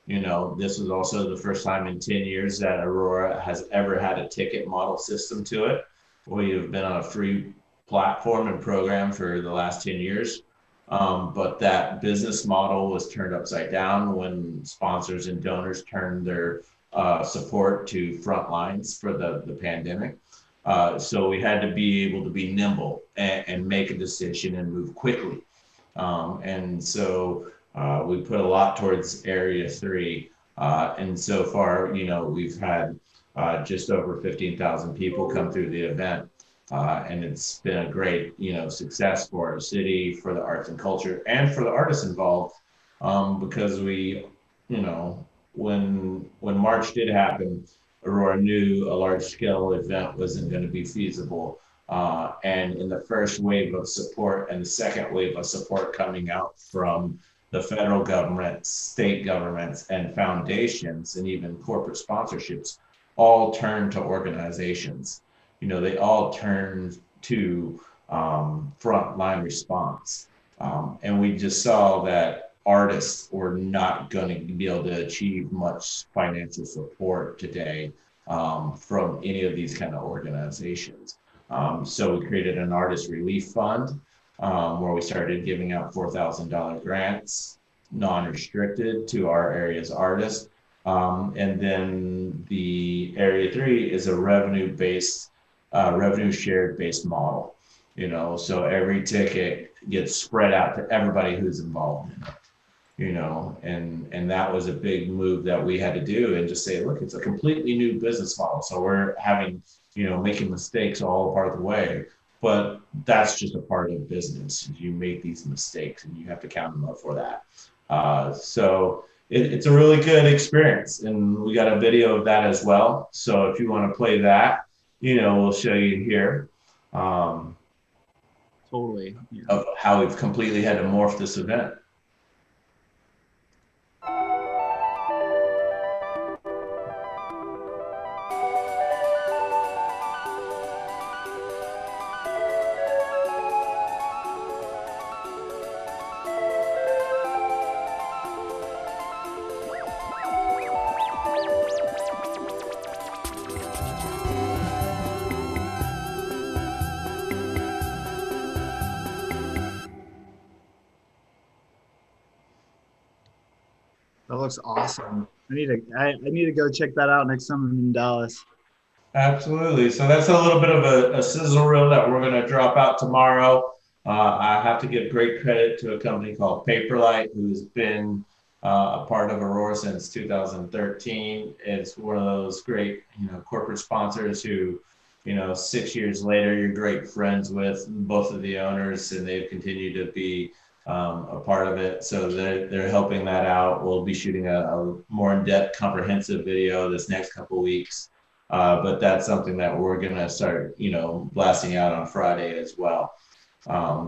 This was also the first time in 10 years that Aurora has ever had a ticket model system to it. We have been on a free platform and program for the last 10 years. But that business model was turned upside down when sponsors and donors turned their support to front lines for the pandemic. So we had to be able to be nimble and make a decision and move quickly. And so we put a lot towards Area 3. And so far, we've had just over 15,000 people come through the event. And it's been a great, success for our city, for the arts and culture, and for the artists involved, because we, when March did happen, Aurora knew a large-scale event wasn't going to be feasible. And in the first wave of support and the second wave of support coming out from the federal government, state governments, and foundations, and even corporate sponsorships, all turned to organizations. They all turned to frontline response. And we just saw that artists were not going to be able to achieve much financial support today from any of these kind of organizations. So we created an Artist Relief Fund where we started giving out $4,000 grants, non-restricted, to our area's artists. And then the Area 3 is a revenue shared based model. So every ticket gets spread out to everybody who's involved in it. And that was a big move that we had to do, and just say, look, it's a completely new business model. So we're having, making mistakes all part of the way, but that's just a part of business. You make these mistakes and you have to count them up for that. So it's a really good experience, and we got a video of that as well. So if you want to play that, we'll show you here. Totally. Yeah. Of how we've completely had to morph this event. That looks awesome. I need to go check that out next time I'm in Dallas. Absolutely. So that's a little bit of a sizzle reel that we're going to drop out tomorrow. I have to give great credit to a company called Paperlight, who's been a part of Aurora since 2013. It's one of those great, corporate sponsors who, 6 years later, you're great friends with both of the owners, and they've continued to be a part of it. So they're helping that out. We'll be shooting a more in-depth, comprehensive video this next couple of weeks. But that's something that we're going to start, blasting out on Friday as well.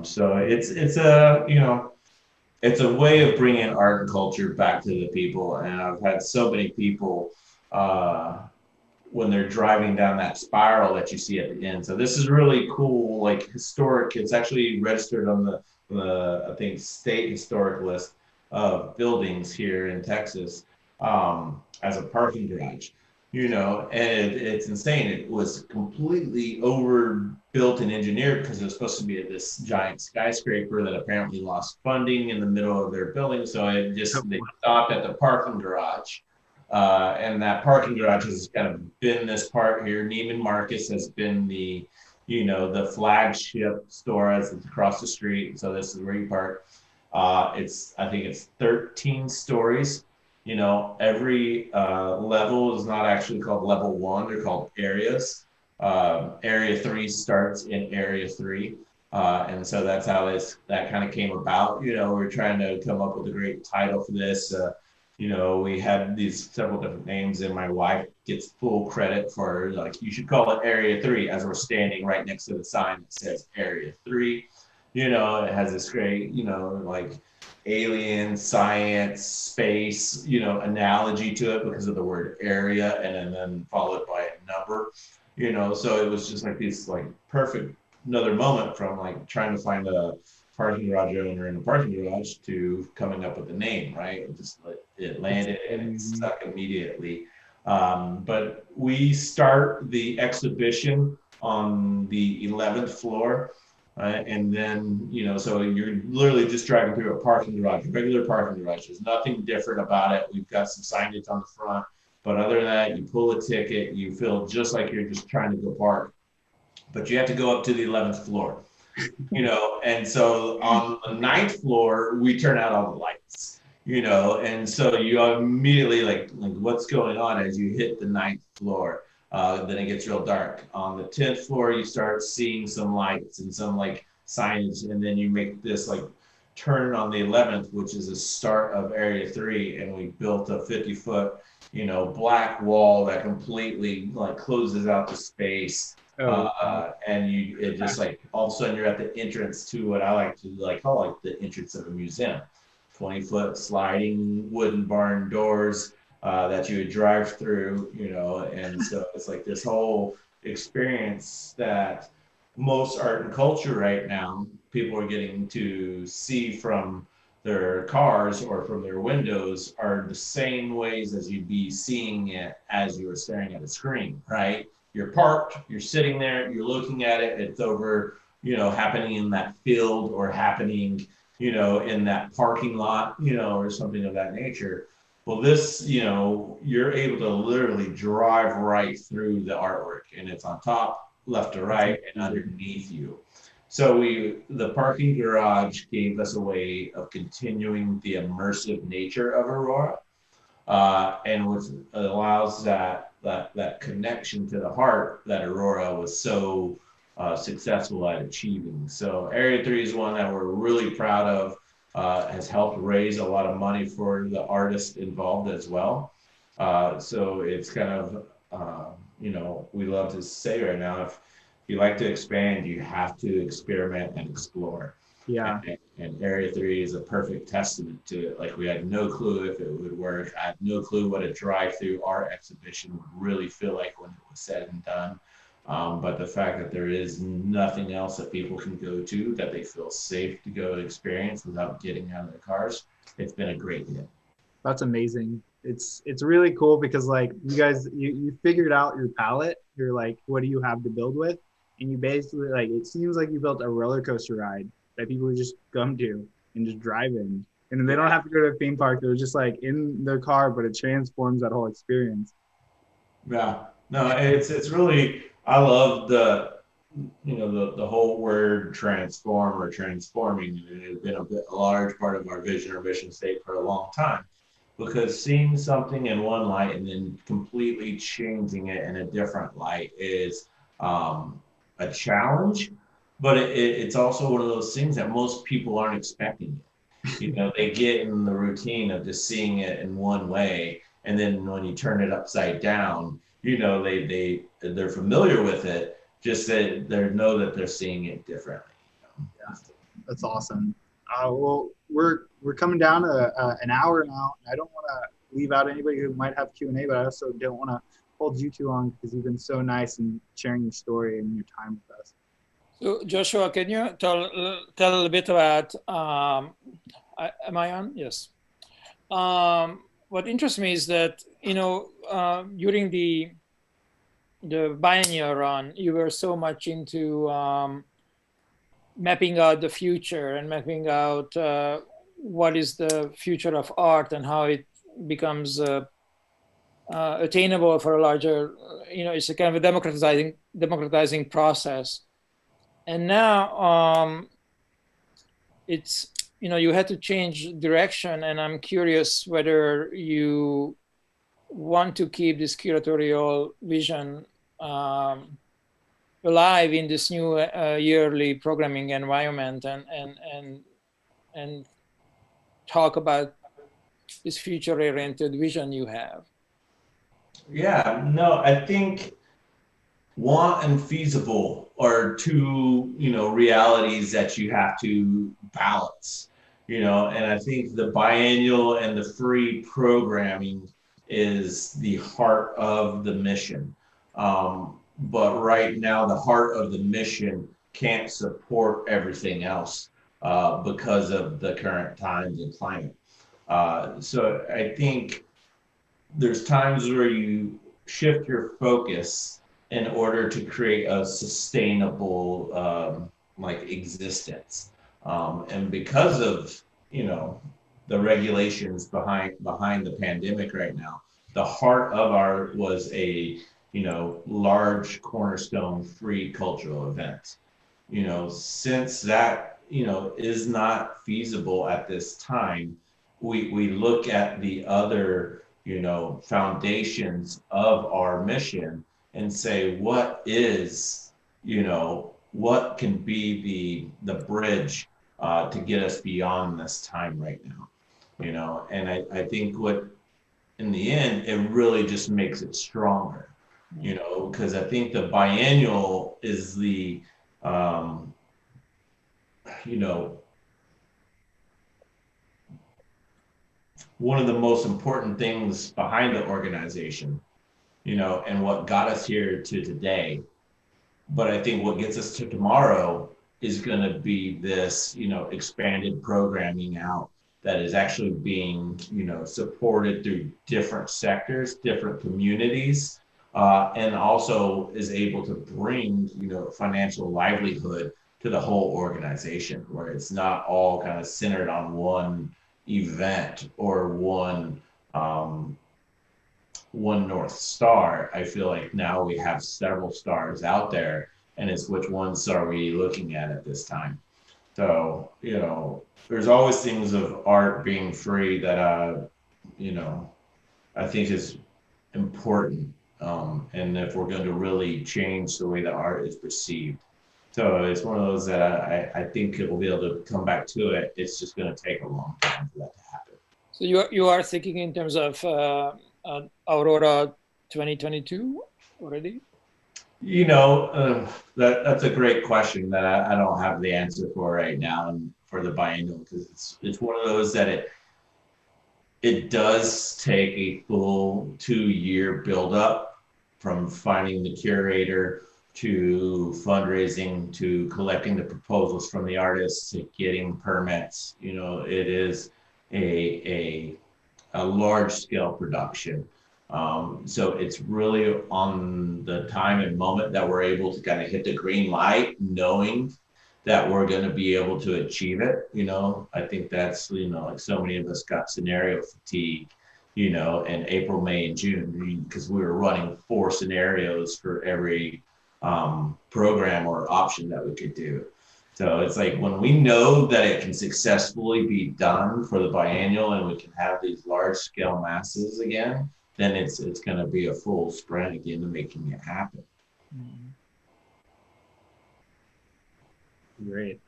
So it's a way of bringing art and culture back to the people. And I've had so many people when they're driving down that spiral that you see at the end. So this is really cool, like historic. It's actually registered on the I think state historic list of buildings here in Texas as a parking garage. And it's insane. It was completely overbuilt and engineered because it was supposed to be this giant skyscraper that apparently lost funding in the middle of their building. So they stopped at the parking garage. And that parking garage has kind of been this part here. Neiman Marcus has been the flagship store as it's across the street. So this is where you park. I think it's 13 stories. Every level is not actually called level 1. They're called areas. Area 3 starts in Area 3. And so that's how that kind of came about. We're trying to come up with a great title for this. We had these several different names, and my wife gets full credit for, like, you should call it Area 3, as we're standing right next to the sign that says Area 3. It has this great, like alien, science, space, analogy to it because of the word area, and then followed by a number, so it was just like this like perfect another moment from like trying to find a parking garage owner in a parking garage to coming up with a name, right? It landed and it stuck immediately. But we start the exhibition on the 11th floor. And then, so you're literally just driving through a parking garage, a regular parking garage. There's nothing different about it. We've got some signage on the front, but other than that, you pull a ticket, you feel just like you're just trying to go park. But you have to go up to the 11th floor, and so on the 9th floor, we turn out all the lights, and so you immediately like what's going on as you hit the 9th floor. Then it gets real dark. On the 10th floor, you start seeing some lights and some like signage, and then you make this like turn on the 11th, which is the start of Area 3, and we built a 50-foot, black wall that completely like closes out the space. And it just like all of a sudden you're at the entrance to what I like to like call like the entrance of a museum. 20-foot sliding wooden barn doors that you would drive through, and so it's like this whole experience that most art and culture right now, people are getting to see from their cars or from their windows are the same ways as you'd be seeing it as you were staring at a screen, right? You're parked, you're sitting there, you're looking at it, it's over, happening in that field or happening, in that parking lot, or something of that nature. Well, this, you're able to literally drive right through the artwork, and it's on top, left to right, and underneath you. So the parking garage gave us a way of continuing the immersive nature of Aurora, and which allows that connection to the heart that Aurora was so successful at achieving. So Area 3 is one that we're really proud of. Has helped raise a lot of money for the artists involved as well. So it's kind of, we love to say right now, if you like to expand, you have to experiment and explore. Yeah. And Area 3 is a perfect testament to it. Like we had no clue if it would work. I had no clue what a drive-through art exhibition would really feel like when it was said and done. But the fact that there is nothing else that people can go to that they feel safe to go experience without getting out of their cars, it's been a great hit. That's amazing. It's really cool because like you guys, you figured out your palette. You're like, what do you have to build with? And you basically like, it seems like you built a roller coaster ride that people just come to and just drive in. And they don't have to go to a theme park. They're just like in their car, but it transforms that whole experience. Yeah, no, it's really, I love the whole word transform or transforming. It has been a large part of our vision or mission state for a long time, because seeing something in one light and then completely changing it in a different light is a challenge, but it's also one of those things that most people aren't expecting it. They get in the routine of just seeing it in one way, and then when you turn it upside down, they're familiar with it, just that they know that they're seeing it differently. Yeah, that's awesome. Well, we're coming down to an hour now. I don't want to leave out anybody who might have Q&A, but I also don't want to hold you too long because you've been so nice in sharing your story and your time with us. So Joshua, can you tell a little bit about, am I on? Yes. What interests me is that, during the biennial run, you were so much into mapping out the future and mapping out what is the future of art and how it becomes attainable for a larger, it's a kind of a democratizing process. And now it's, you had to change direction, and I'm curious whether you want to keep this curatorial vision alive in this new yearly programming environment, and talk about this future-oriented vision you have. Yeah, no, I think, want and feasible are two, realities that you have to balance, and I think the biennial and the free programming is the heart of the mission. But right now, the heart of the mission can't support everything else because of the current times and climate. So I think there's times where you shift your focus in order to create a sustainable existence. And because of the regulations behind the pandemic right now, the heart of our was a large cornerstone free cultural event. Since that is not feasible at this time, we look at the other foundations of our mission and say, what can be the bridge to get us beyond this time right now, and I think in the end, it really just makes it stronger, because I think the biennial is the, one of the most important things behind the organization, and what got us here to today. But I think what gets us to tomorrow is going to be this, expanded programming out that is actually being, supported through different sectors, different communities, and also is able to bring, financial livelihood to the whole organization, where it's not all kind of centered on one event or one North Star. I feel like now we have several stars out there, and it's which ones are we looking at this time. So, there's always things of art being free that, I think is important. And if we're going to really change the way that art is perceived. So it's one of those that I think it will be able to come back to it. It's just going to take a long time for that to happen. So you are thinking in terms of Aurora 2022 already? That's a great question that I don't have the answer for right now, and for the biennial, because it's one of those that it does take a full 2-year buildup, from finding the curator to fundraising to collecting the proposals from the artists to getting permits. It is a large scale production. So it's really on the time and moment that we're able to kind of hit the green light, knowing that we're going to be able to achieve it. I think that's, like so many of us got scenario fatigue, in April, May, and June, because we were running 4 scenarios for every program or option that we could do. So it's like when we know that it can successfully be done for the biennial and we can have these large scale masses again, then it's going to be a full sprint again to making it happen. Great.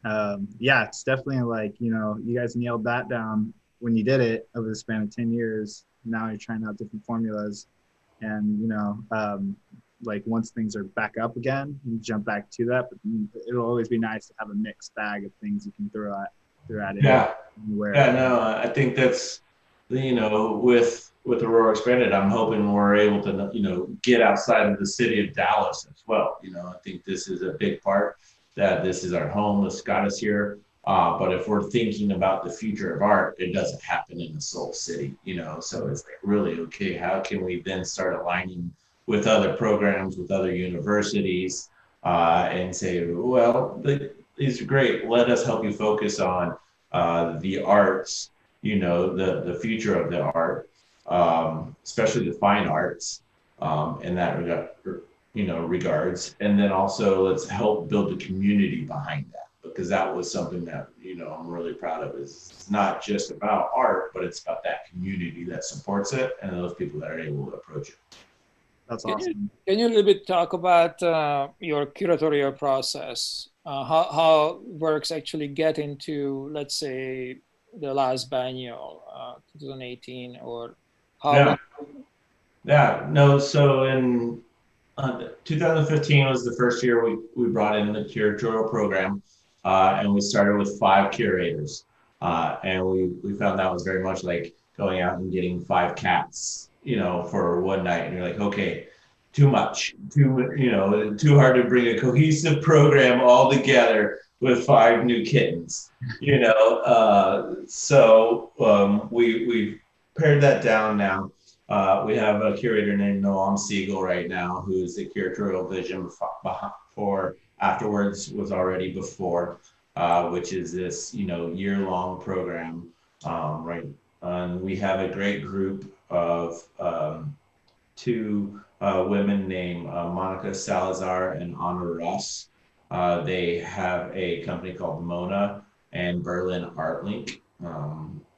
Yeah, it's definitely like, you guys nailed that down when you did it over the span of 10 years. Now you're trying out different formulas, and, like once things are back up again, you jump back to that, but it'll always be nice to have a mixed bag of things you can throw at it. Yeah. I think that's, with AURORA Expanded, I'm hoping we're able to, get outside of the city of Dallas as well. I think this is a big part, that this is our home, that's got us here. But if we're thinking about the future of art, it doesn't happen in a sole city, so it's like, really, okay, how can we then start aligning with other programs, with other universities, and say, well, these are great. Let us help you focus on the arts, the future of the art, especially the fine arts, in that regards. And then also let's help build the community behind that, because that was something that, I'm really proud of. It's not just about art, but it's about that community that supports it and those people that are able to approach it. That's awesome. Can you a little bit talk about your curatorial process? How works actually get into, let's say, the last biennial, 2018, or how? Yeah. No. So in 2015 was the first year we brought in the curatorial program, and we started with 5 curators. And we found that was very much like going out and getting 5 cats, for one night. And you're like, okay, too much, too hard to bring a cohesive program all together with 5 new kittens, So we've pared that down now. We have a curator named Noam Siegel right now, who's the curatorial vision for Afterwards was already before, which is this, year-long program, right? And we have a great group of 2 women named Monica Salazar and Anna Russ. They have a company called Mona and Berlin Art Link,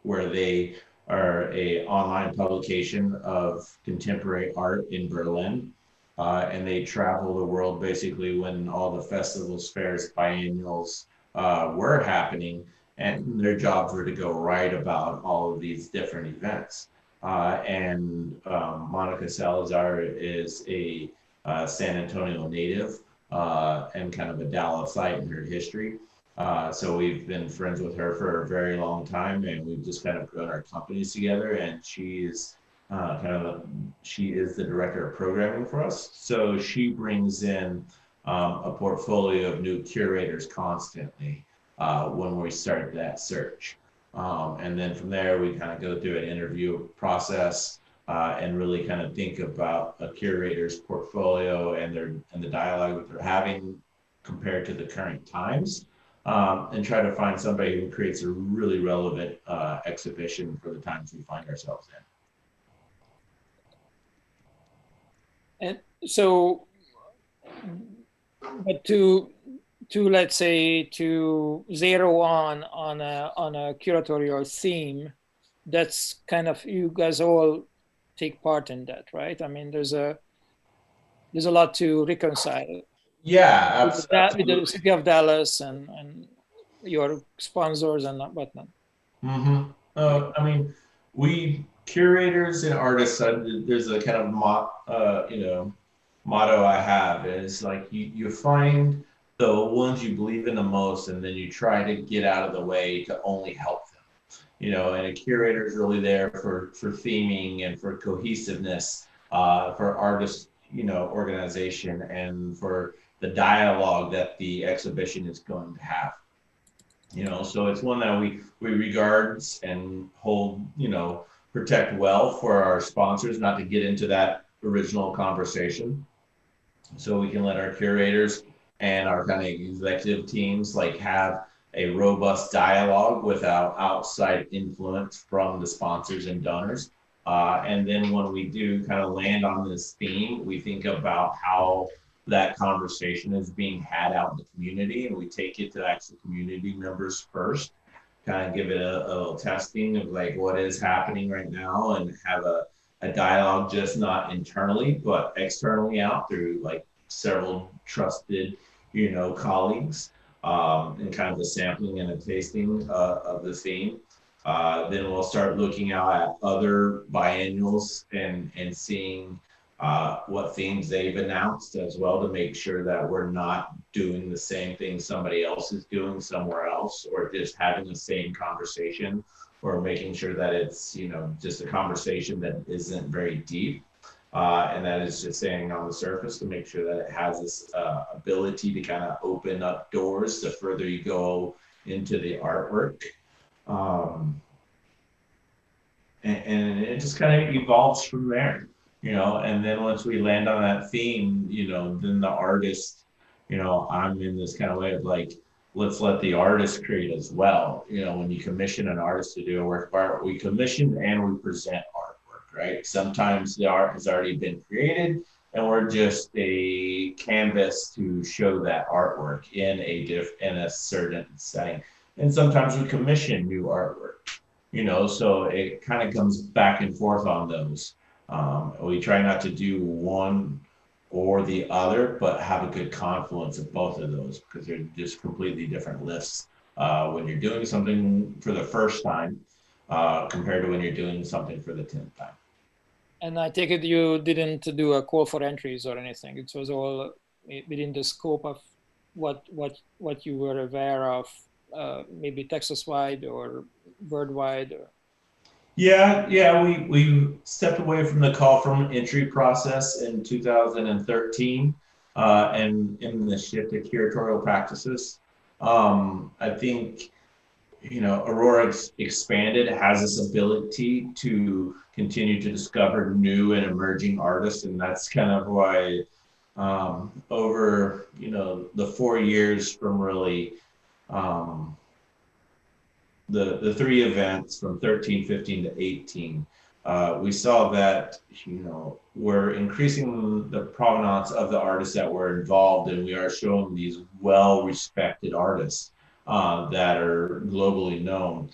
where they are a online publication of contemporary art in Berlin. And they travel the world basically when all the festivals, fairs, biennials were happening, and their jobs were to go write about all of these different events. And Monica Salazar is a San Antonio native and kind of a Dallasite in her history. So we've been friends with her for a very long time, and we've just kind of grown our companies together. And she is the director of programming for us. So she brings in a portfolio of new curators constantly when we start that search. And then from there, we kind of go through an interview process and really kind of think about a curator's portfolio and the dialogue that they're having compared to the current times, and try to find somebody who creates a really relevant exhibition for the times we find ourselves in. And so, but to let's say to zero on a curatorial theme, that's kind of, you guys all take part in that, right? I mean, there's a lot to reconcile. Yeah, absolutely. With the city of Dallas and your sponsors and whatnot. Mm-hmm. I mean, we curators and artists, there's a kind of motto I have is like you find the ones you believe in the most, and then you try to get out of the way to only help them. And a curator is really there for theming and for cohesiveness, for artist, organization, and for the dialogue that the exhibition is going to have. So it's one that we regard and hold, protect well for our sponsors, not to get into that original conversation. So we can let our curators and our kind of executive teams have a robust dialogue without outside influence from the sponsors and donors. And then when we do kind of land on this theme, we think about how that conversation is being had out in the community, and we take it to actual community members first, kind of give it a little testing of what is happening right now, and have a dialogue just not internally, but externally out through several trusted, colleagues, and kind of a sampling and a tasting of the theme. Then we'll start looking out at other biennials and seeing what themes they've announced as well, to make sure that we're not doing the same thing somebody else is doing somewhere else, or just having the same conversation, or making sure that it's, just a conversation that isn't very deep, and that is just staying on the surface, to make sure that it has this ability to kind of open up doors the further you go into the artwork. And it just kind of evolves from there. And then once we land on that theme, then the artist, I'm in this kind of way of let's let the artist create as well. When you commission an artist to do a work of art, we commission and we present artwork, right? Sometimes the art has already been created and we're just a canvas to show that artwork in a certain setting. And sometimes we commission new artwork, so it kind of comes back and forth on those. We try not to do one or the other, but have a good confluence of both of those, because they're just completely different lifts when you're doing something for the first time compared to when you're doing something for the 10th time. And I take it you didn't do a call for entries or anything. It was all within the scope of what you were aware of, maybe Texas-wide or worldwide. Or... Yeah, we stepped away from the call from entry process in 2013, and in the shift to curatorial practices. I think, Aurora Expanded has this ability to continue to discover new and emerging artists, and that's kind of why over the 4 years from really the 3 events from 13, 15 to 18, we saw that we're increasing the provenance of the artists that were involved, and we are showing these well-respected artists that are globally known.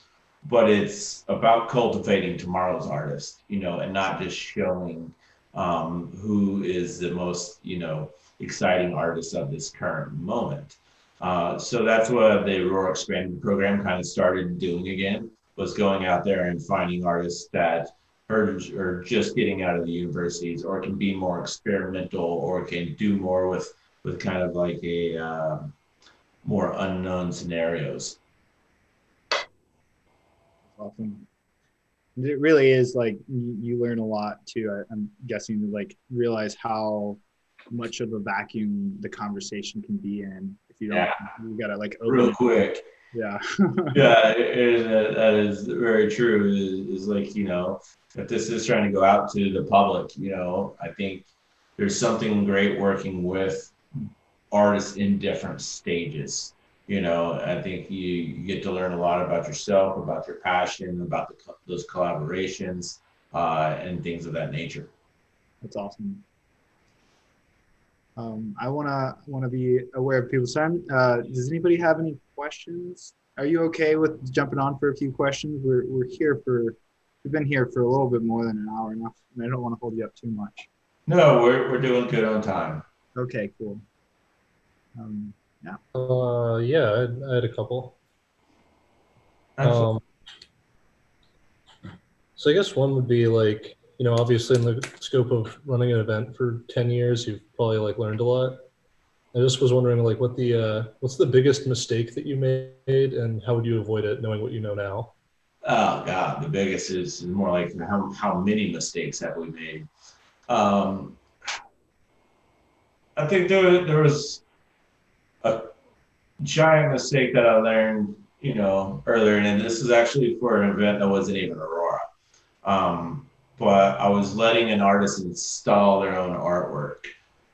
But it's about cultivating tomorrow's artist, and not just showing who is the most, exciting artist of this current moment. So that's what the AURORA Expanded program kind of started doing again, was going out there and finding artists that are just getting out of the universities, or can be more experimental, or can do more with kind of like a more unknown scenarios. Awesome. It really is like you learn a lot too. I'm guessing to like realize how much of a vacuum the conversation can be in if you don't. You gotta like open real it. Quick. Yeah. Yeah, that is very true. Is like, if this is trying to go out to the public, I think there's something great working with artists in different stages. I think you get to learn a lot about yourself, about your passion, about those collaborations, and things of that nature. That's awesome. I wanna be aware of people's time. Does anybody have any questions? Are you okay with jumping on for a few questions? We've been here for a little bit more than an hour enough, and I don't want to hold you up too much. No, we're doing good on time. Okay, cool. Yeah. Yeah, I had a couple. So I guess one would be like, obviously in the scope of running an event for 10 years, you've probably like learned a lot. I just was wondering like what's the biggest mistake that you made, and how would you avoid it knowing what you know now? Oh God, the biggest is more like how many mistakes have we made? I think there was a giant mistake that I learned, earlier, and this is actually for an event that wasn't even Aurora. But I was letting an artist install their own artwork,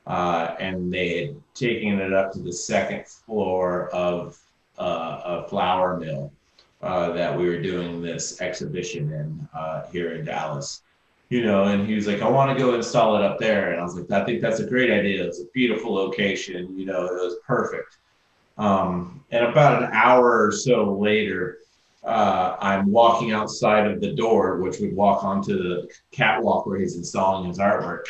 and they had taken it up to the 2nd floor of a flour mill that we were doing this exhibition in here in Dallas. And he was like, I want to go install it up there. And I was like, I think that's a great idea. It's a beautiful location. It was perfect. And about an hour or so later, I'm walking outside of the door, which would walk onto the catwalk where he's installing his artwork.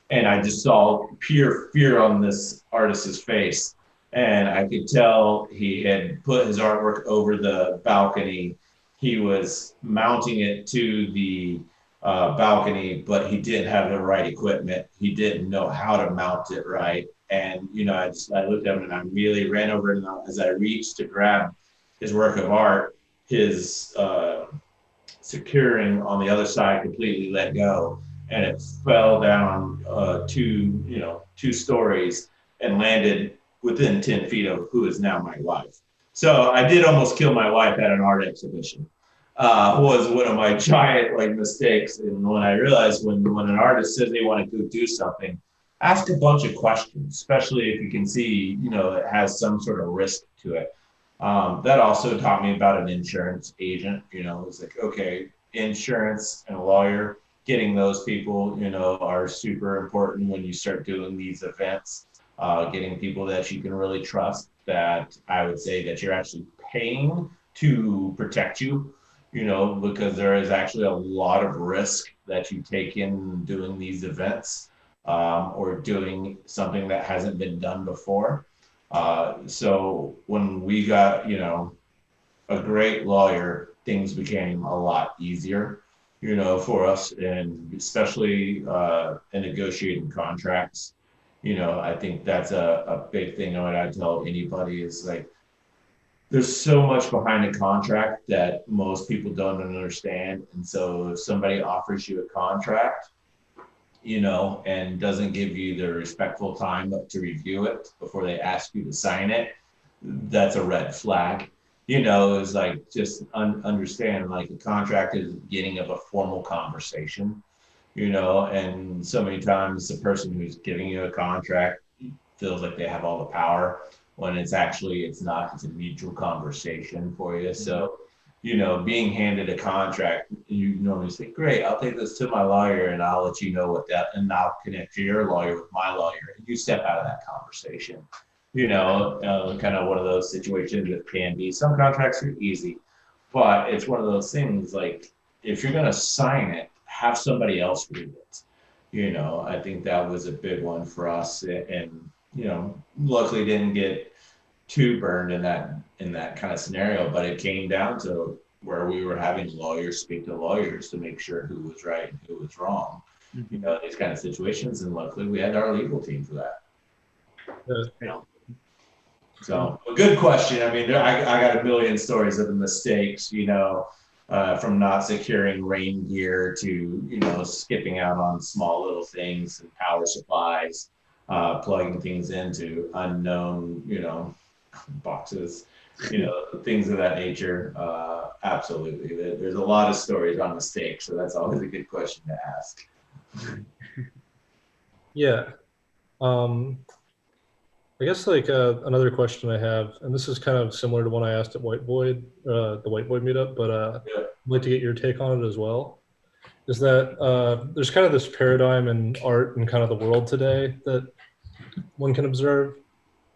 And I just saw pure fear on this artist's face. And I could tell he had put his artwork over the balcony. He was mounting it to the balcony, but he didn't have the right equipment. He didn't know how to mount it right. And, I looked at him and I immediately ran over, and as I reached to grab his work of art, his securing on the other side completely let go, and it fell down 2 stories and landed within 10 feet of who is now my wife. So I did almost kill my wife at an art exhibition. Was one of my giant mistakes. And when I realized when an artist says they want to go do something, ask a bunch of questions, especially if you can see, it has some sort of risk to it. That also taught me about an insurance agent. It's like, okay, insurance and a lawyer, getting those people, are super important when you start doing these events. Getting people that you can really trust, that I would say that you're actually paying to protect you, because there is actually a lot of risk that you take in doing these events, or doing something that hasn't been done before. So when we got, a great lawyer, things became a lot easier. you know, for us, and especially in negotiating contracts. You know, I think that's a big thing. What I tell anybody is like, there's so much behind a contract that most people don't understand. And so if somebody offers you a contract, you know, and doesn't give you the respectful time to review it before they ask you to sign it, that's a red flag. You know, it's like, just understand, like, a contract is the beginning of a formal conversation, you know, and so many times the person who's giving you a contract feels like they have all the power, when it's not. It's a mutual conversation for you. So, you know, being handed a contract, you normally say, great, I'll take this to my lawyer and I'll let you know what that, and I'll connect your lawyer with my lawyer, and you step out of that conversation. You know, kind of one of those situations that can be. Some contracts are easy, but it's one of those things, like, if you're going to sign it, have somebody else read it. You know, I think that was a big one for us, and, you know, luckily didn't get too burned in that kind of scenario, but it came down to where we were having lawyers speak to lawyers to make sure who was right and who was wrong. You know, these kind of situations, and luckily we had our legal team for that. You know. So, a good question. I mean, I got a million stories of the mistakes, you know, from not securing rain gear to, you know, skipping out on small little things and power supplies, plugging things into unknown, you know, boxes, you know, things of that nature. Absolutely. There's a lot of stories on mistakes, so that's always a good question to ask. Yeah. I guess, like, another question I have, and this is kind of similar to one I asked at the White Void meetup, but I'd like to get your take on it as well, is that there's kind of this paradigm in art and kind of the world today that one can observe,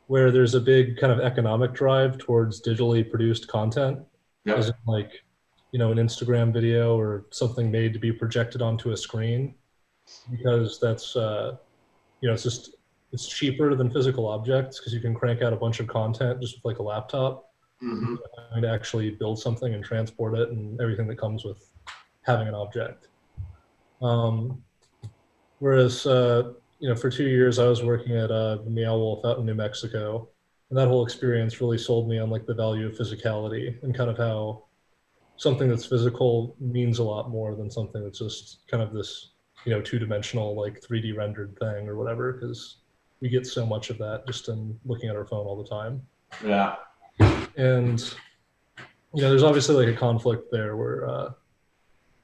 where there's a big kind of economic drive towards digitally produced content, as in, like, you know, an Instagram video or something made to be projected onto a screen, because that's, you know, it's cheaper than physical objects, because you can crank out a bunch of content just with, like, a laptop, and actually build something and transport it and everything that comes with having an object. Whereas, you know, for 2 years I was working at Meow Wolf out in New Mexico, and that whole experience really sold me on, like, the value of physicality and kind of how something that's physical means a lot more than something that's just kind of this, you know, two-dimensional, like, 3D rendered thing or whatever, because we get so much of that just in looking at our phone all the time. Yeah. And, you know, there's obviously, like, a conflict there where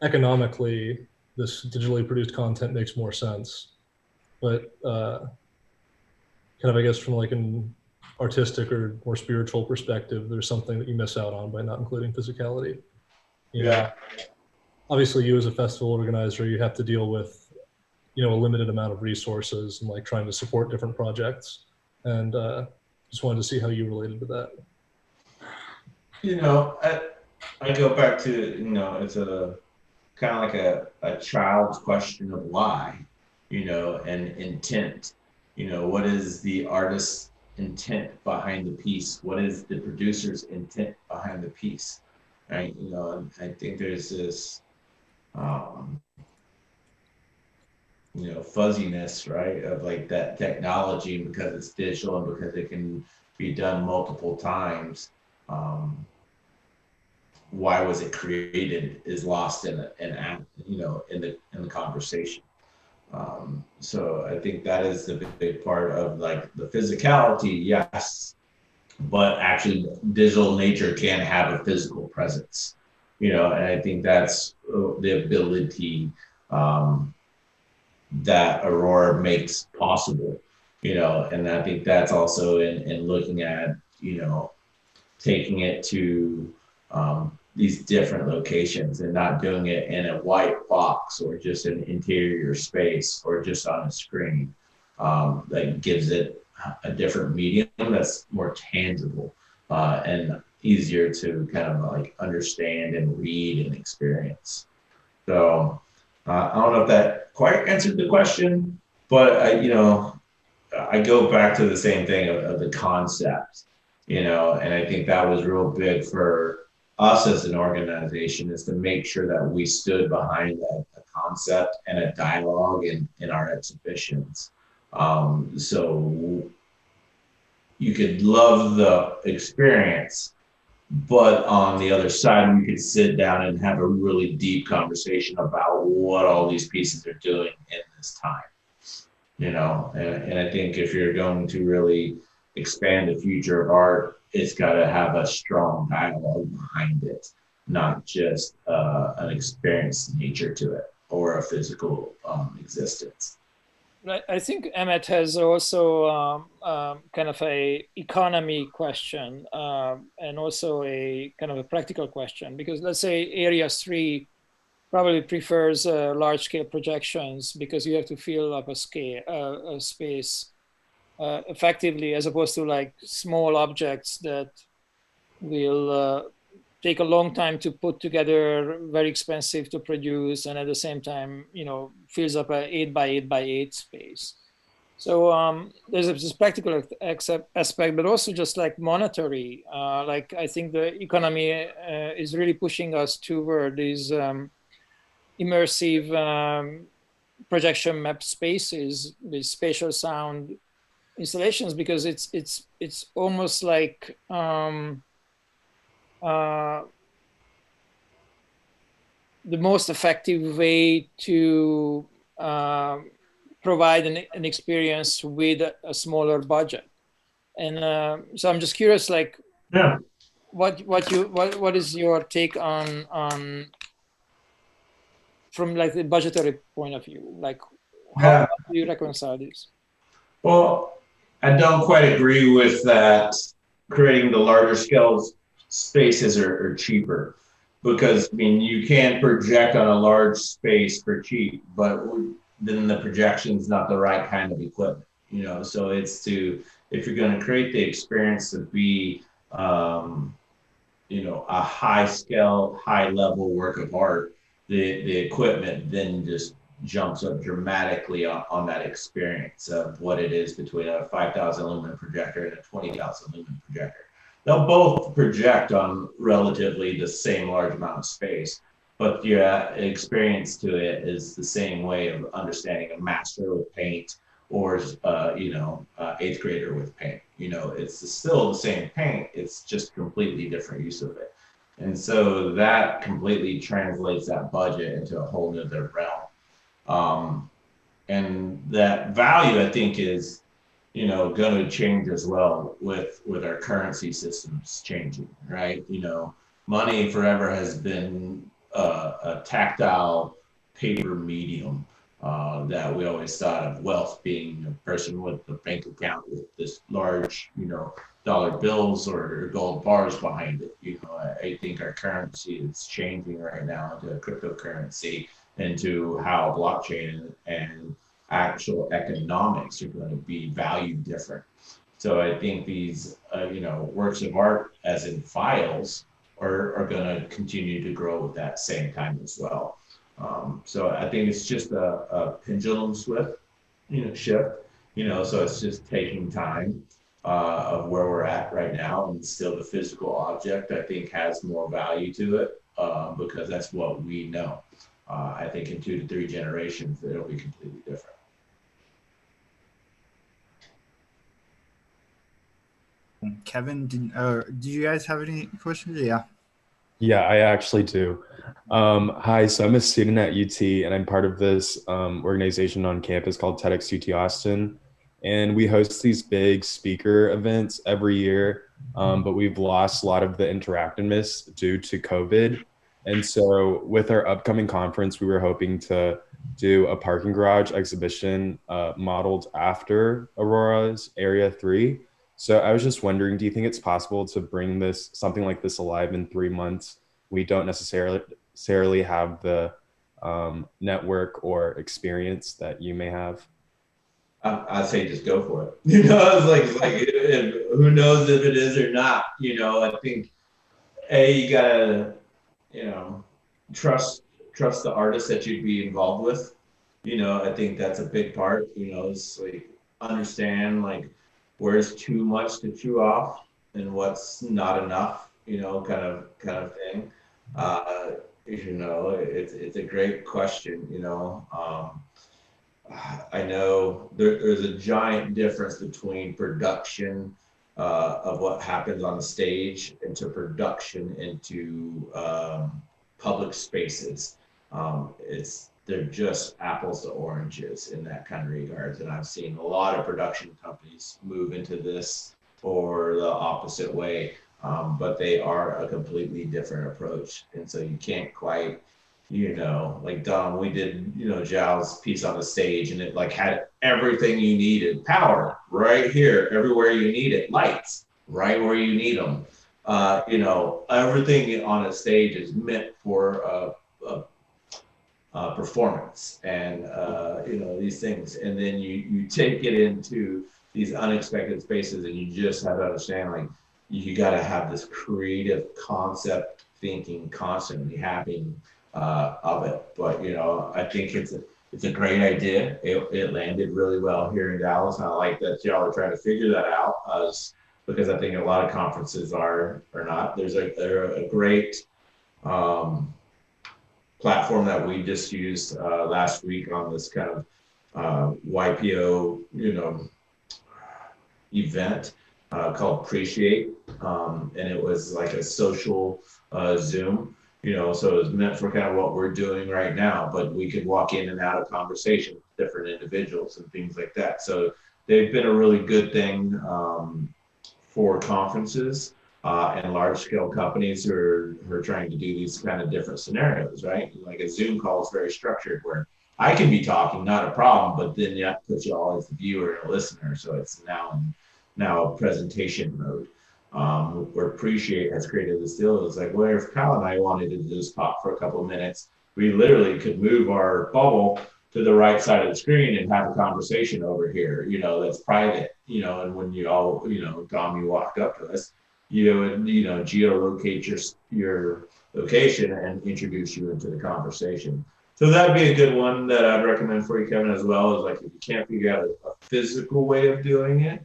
economically this digitally produced content makes more sense, but kind of, I guess, from, like, an artistic or more spiritual perspective, there's something that you miss out on by not including physicality. You know, obviously you as a festival organizer, you have to deal with, you know, a limited amount of resources and, like, trying to support different projects, and just wanted to see how you related to that. You know, I go back to, you know, it's a kind of like a child's question of why, you know, and intent. You know, what is the artist's intent behind the piece? What is the producer's intent behind the piece? Right? You know, and I think there's this you know, fuzziness, right, of, like, that technology, because it's digital and because it can be done multiple times. Why was it created is lost in you know, in the conversation. So I think that is the big part of, like, the physicality, yes, but actually digital nature can have a physical presence, you know, and I think that's the ability that Aurora makes possible, you know, and I think that's also in looking at, you know, taking it to these different locations and not doing it in a white box or just an interior space or just on a screen. That gives it a different medium that's more tangible and easier to kind of, like, understand and read and experience. So I don't know if that quite answered the question, but you know, I go back to the same thing of the concept, you know, and I think that was real big for us as an organization is to make sure that we stood behind a concept and a dialogue in our exhibitions. So you could love the experience, but on the other side, we could sit down and have a really deep conversation about what all these pieces are doing in this time. You know, and I think if you're going to really expand the future of art, it's got to have a strong dialogue behind it, not just an experienced nature to it or a physical existence. I think Emmett has also kind of a economy question and also a kind of a practical question, because let's say Area 3 probably prefers large-scale projections because you have to fill up a space effectively, as opposed to like small objects that will take a long time to put together, very expensive to produce, and at the same time, you know, fills up a 8 by 8 by 8 space. So there's this practical aspect, but also just like monetary. Like I think the economy is really pushing us toward these immersive projection map spaces with spatial sound installations, because it's almost like the most effective way to provide an experience with a smaller budget. And so I'm just curious, like, yeah, what is your take on from like the budgetary point of view? Like, how do you reconcile this? Well, I don't quite agree with that. Creating the larger scale spaces are cheaper, because I mean, you can project on a large space for cheap, but then the projection's not the right kind of equipment, you know. So it's if you're going to create the experience to be, you know, a high scale, high level work of art, the equipment then just jumps up dramatically on that experience of what it is between a 5,000 lumen projector and a 20,000 lumen projector. They'll both project on relatively the same large amount of space, but your experience to it is the same way of understanding a master with paint or, you know, eighth grader with paint. You know, it's still the same paint, it's just completely different use of it. And so that completely translates that budget into a whole nother realm. And that value, I think, is, you know, going to change as well with our currency systems changing, right? You know, money forever has been a tactile paper medium that we always thought of wealth being a person with a bank account with this large, you know, dollar bills or gold bars behind it. You know, I think our currency is changing right now into a cryptocurrency, into how blockchain and actual economics are going to be valued different. So I think these, you know, works of art, as in files, are going to continue to grow at that same time as well. So I think it's just a pendulum shift, you know, so it's just taking time of where we're at right now, and still the physical object, I think, has more value to it because that's what we know. I think in 2 to 3 generations, it'll be completely different. Kevin, do you guys have any questions? Yeah. Yeah, I actually do. Hi, so I'm a student at UT, and I'm part of this organization on campus called TEDx UT Austin. And we host these big speaker events every year, but we've lost a lot of the interactiveness due to COVID. And so with our upcoming conference, we were hoping to do a parking garage exhibition modeled after Aurora's Area 3. So I was just wondering, do you think it's possible to bring something like this alive in 3 months? We don't necessarily have the network or experience that you may have. I'd say just go for it. You know, it's like who knows if it is or not. You know, I think you gotta, you know, trust the artist that you'd be involved with. You know, I think that's a big part. You know, it's like understand like where's too much to chew off and what's not enough. you know, kind of thing. You know, it's a great question, you know. I know there's a giant difference between production of what happens on the stage into production into public spaces. They're just apples to oranges in that kind of regards. And I've seen a lot of production companies move into this or the opposite way, but they are a completely different approach. And so you can't quite, you know, like Dom, we did, you know, Zhao's piece on the stage and it like had everything you needed, power right here, everywhere you need it, lights right where you need them. You know, everything on a stage is meant for performance and, you know, these things. And then you take it into these unexpected spaces and you just have to understand, like, you got to have this creative concept thinking constantly happening of it. But, you know, I think it's a great idea. It landed really well here in Dallas. And I like that y'all are trying to figure that out because I think a lot of conferences are not. They're a great platform that we just used last week on this kind of YPO, you know, event called Appreciate, and it was like a social Zoom, you know, so it was meant for kind of what we're doing right now, but we could walk in and out of conversation with different individuals and things like that. So they've been a really good thing for conferences and large scale companies who are trying to do these kind of different scenarios, right? Like a Zoom call is very structured where I can be talking, not a problem, but then you have to put you all as the viewer and a listener. So it's now a presentation mode. Where Appreciate has created this deal. It's like, well, if Kyle and I wanted to just talk for a couple of minutes, we literally could move our bubble to the right side of the screen and have a conversation over here, you know, that's private, you know, and when you all, you know, Dom, you walked up to us, you would, you know, geolocate your location and introduce you into the conversation. So that'd be a good one that I'd recommend for you, Kevin, as well, is like, if you can't figure out a physical way of doing it,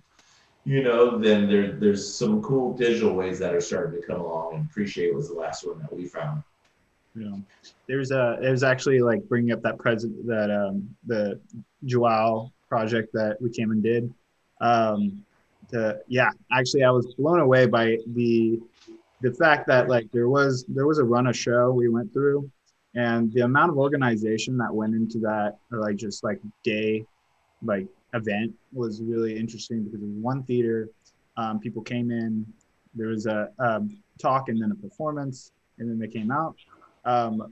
you know, then there's some cool digital ways that are starting to come along, and Appreciate was the last one that we found. You know, there's actually, like, bringing up that the Joao project that we came and did. Actually, I was blown away by the fact that, like, there was a run of show we went through, and the amount of organization that went into that, like, just like day, like, event was really interesting, because it was one theater, people came in, there was a talk and then a performance, and then they came out,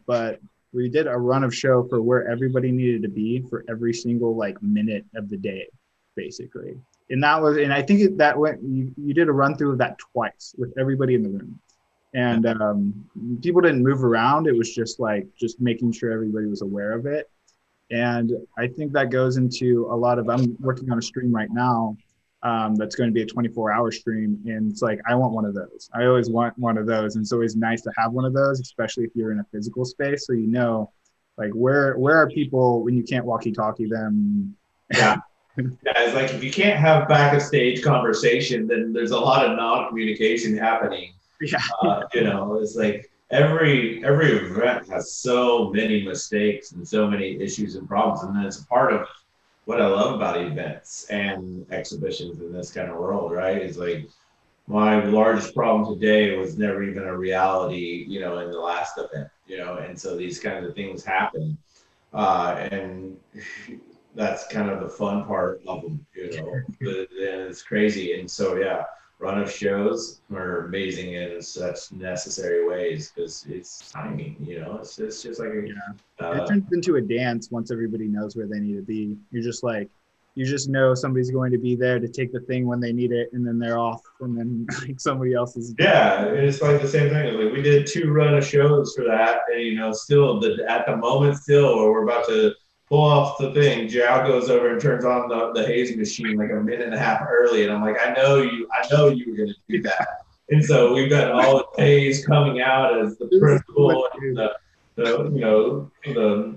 but we did a run of show for where everybody needed to be for every single, like, minute of the day, basically. And I think that went, you did a run through of that twice with everybody in the room, and people didn't move around. It was just making sure everybody was aware of it. And I think that goes into a lot of, I'm working on a stream right now that's going to be a 24-hour stream. And it's like, I want one of those. I always want one of those. And it's always nice to have one of those, especially if you're in a physical space. So, you know, like, where are people when you can't walkie-talkie them? Yeah. Yeah, it's like, if you can't have back of stage conversation, then there's a lot of non-communication happening. Yeah. You know, it's like, every event has so many mistakes and so many issues and problems, and that's a part of what I love about events and exhibitions in this kind of world, right? It's like, my largest problem today was never even a reality, you know, in the last event, you know, and so these kinds of things happen, and that's kind of the fun part of them, you know. And it's crazy. And so, yeah, run of shows are amazing in such necessary ways, because it's timing, you know. It's just like it turns into a dance once everybody knows where they need to be. You're just like, you just know somebody's going to be there to take the thing when they need it, and then they're off, and then, like, somebody else is. Yeah, it's like the same thing. Like, we did 2 run of shows for that, and, you know, still at the moment, where we're about to pull off the thing, Jao goes over and turns on the haze machine like a minute and a half early, and I'm like, I know you were going to do that. And so we've got all the haze coming out as the principal and the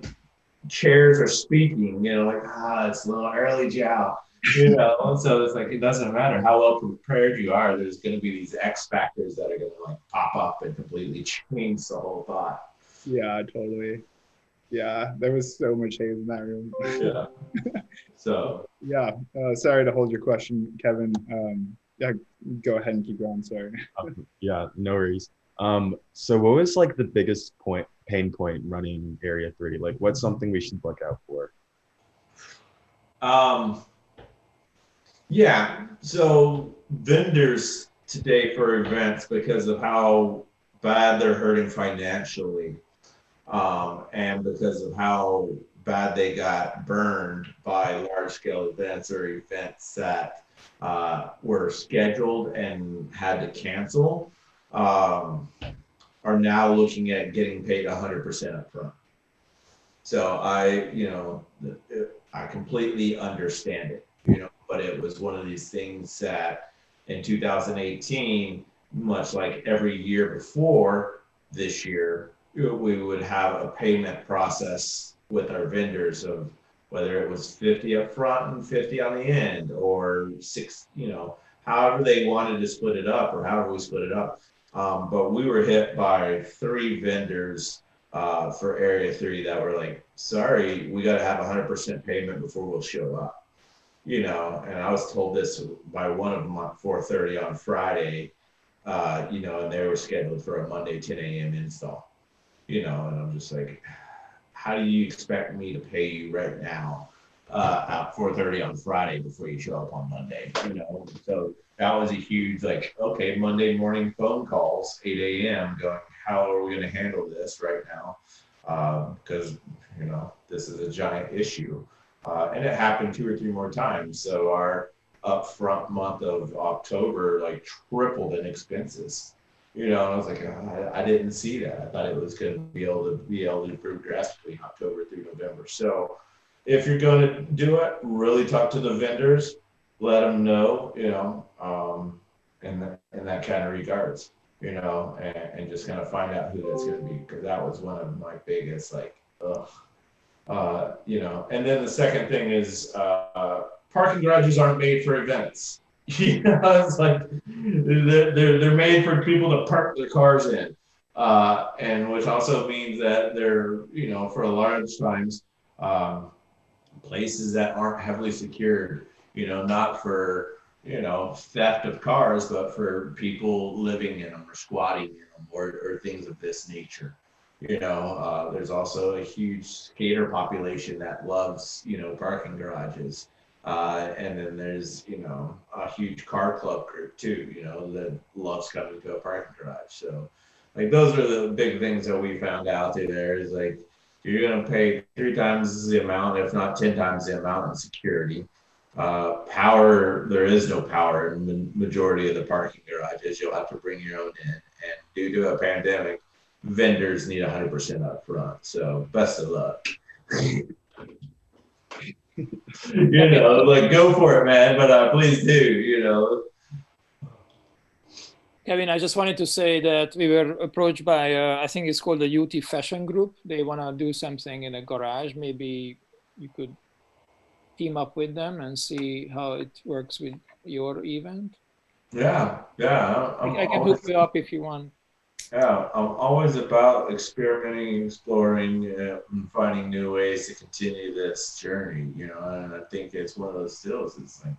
chairs are speaking, you know, like, it's a little early, Jao. You know, so it's like, it doesn't matter how well prepared you are, there's going to be these X factors that are going to like pop up and completely change the whole thought. Yeah, totally. Yeah, there was so much hate in that room. Yeah. So yeah, sorry to hold your question, Kevin. Yeah, go ahead and keep going. Sorry. Yeah, no worries. So what was like the biggest pain point running Area 3? Like, what's something we should look out for? Yeah, so vendors today for events, because of how bad they're hurting financially, and because of how bad they got burned by large scale events or events that were scheduled and had to cancel, are now looking at getting paid 100% upfront. So I completely understand it, but it was one of these things that in 2018, much like every year before this year, we would have a payment process with our vendors of whether it was 50 up front and 50 on the end, or however they wanted to split it up, or however we split it up. But we were hit by 3 vendors for Area 3 that were like, sorry, we got to have 100% payment before we'll show up. And I was told this by one of them at 4:30 on Friday, and they were scheduled for a Monday 10 a.m. install, and I'm just like, how do you expect me to pay you right now at 4:30 on Friday before you show up on Monday? So that was a huge, like, okay, Monday morning phone calls, 8 a.m. going, how are we going to handle this right now? Because, this is a giant issue. And it happened 2 or 3 more times. So our upfront month of October, like, tripled in expenses. And I was like, I didn't see that. I thought it was going to be able to improve drastically October through November. So if you're going to do it, really talk to the vendors, let them know, in that kind of regards, and just kind of find out who that's going to be, because that was one of my biggest, like, and then the second thing is parking garages aren't made for events. It's like they're made for people to park their cars in, and which also means that they're, for a large times, places that aren't heavily secured, not for, theft of cars, but for people living in them or squatting in them, or things of this nature. There's also a huge skater population that loves, parking garages. And then there's, a huge car club group too, that loves coming to a parking garage. So, like, those are the big things that we found out through there is, like, you're going to pay 3 times the amount, if not 10 times the amount in security. Power, there is no power in the majority of the parking garages. You'll have to bring your own in. And due to a pandemic, vendors need 100% up front. So best of luck. Like, go for it, man. But please do, Kevin, I just wanted to say that we were approached by, I think it's called the UT Fashion Group. They want to do something in a garage. Maybe you could team up with them and see how it works with your event. Yeah. I can hook you up if you want. Yeah, I'm always about experimenting, exploring, and finding new ways to continue this journey, and I think it's one of those deals. It's like,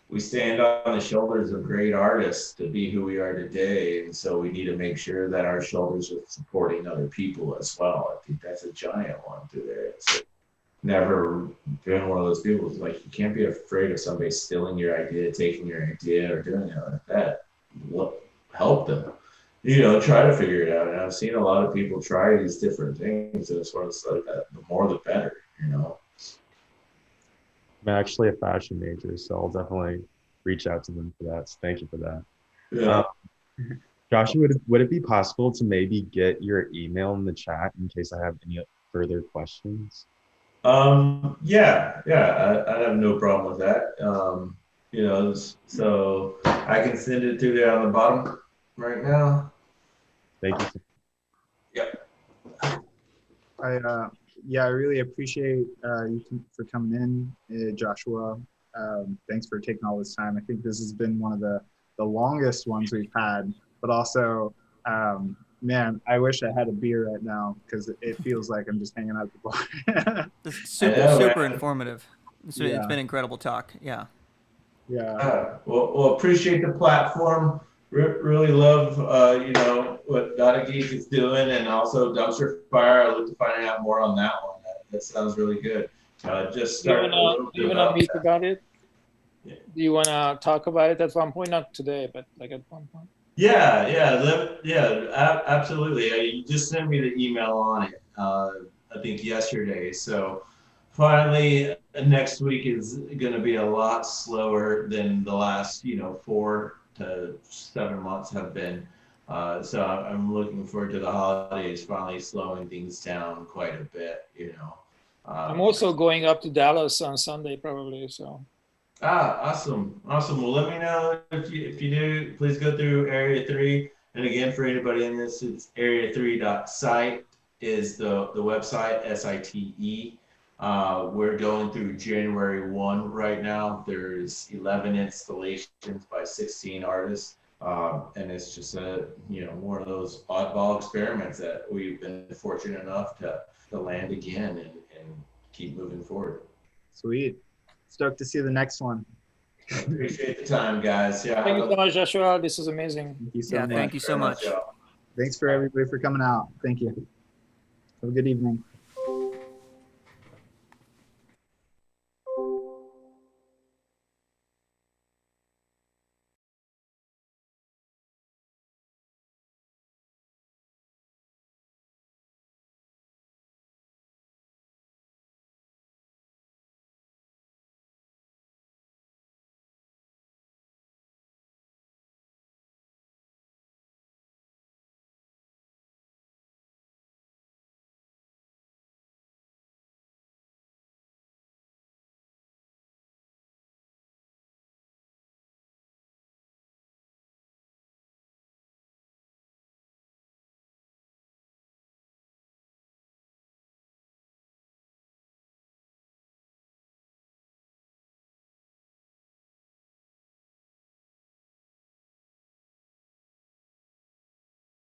we stand on the shoulders of great artists to be who we are today, and so we need to make sure that our shoulders are supporting other people as well. I think that's a giant one through there. It's never been one of those people. It's like, you can't be afraid of somebody stealing your idea, taking your idea, or doing it like that. Help them. Try to figure it out. And I've seen a lot of people try these different things, and it's sort of like that, the more the better, I'm actually a fashion major, so I'll definitely reach out to them for that. So thank you for that. Yeah. Joshua, would it be possible to maybe get your email in the chat in case I have any further questions? Yeah, I have no problem with that. So I can send it to there on the bottom right now. Thank you. Yep. I really appreciate you for coming in, Joshua. Thanks for taking all this time. I think this has been one of the longest ones we've had, but also, man, I wish I had a beer right now because it feels like I'm just hanging out at the bar. This is super informative. It's Yeah. been incredible talk. Yeah. Yeah. Well, appreciate the platform. Really love, what Data Geek is doing, and also Dumpster Fire. I look to finding out more on that one. That sounds really good. Just Do you start. wanna meet about it? Do you wanna talk about it at one point? Not today, but like at one point. Yeah, absolutely. You just sent me the email on it, I think yesterday. So finally, next week is going to be a lot slower than the last, 4 to 7 months have been. So I'm looking forward to the holidays finally slowing things down quite a bit, I'm also going up to Dallas on Sunday probably, so. Awesome. Well, let me know if you do. Please go through Area 3. And again, for anybody in this, it's area3.site is the website, SITE. We're going through January 1 right now. There's 11 installations by 16 artists. And it's just more of those oddball experiments that we've been fortunate enough to land again and keep moving forward. Sweet. Stoked to see the next one. Appreciate the time, guys. Yeah. Thank you so much, Joshua. This is amazing. Thank you so much. Thank you so much. Thanks for everybody for coming out. Thank you. Have a good evening.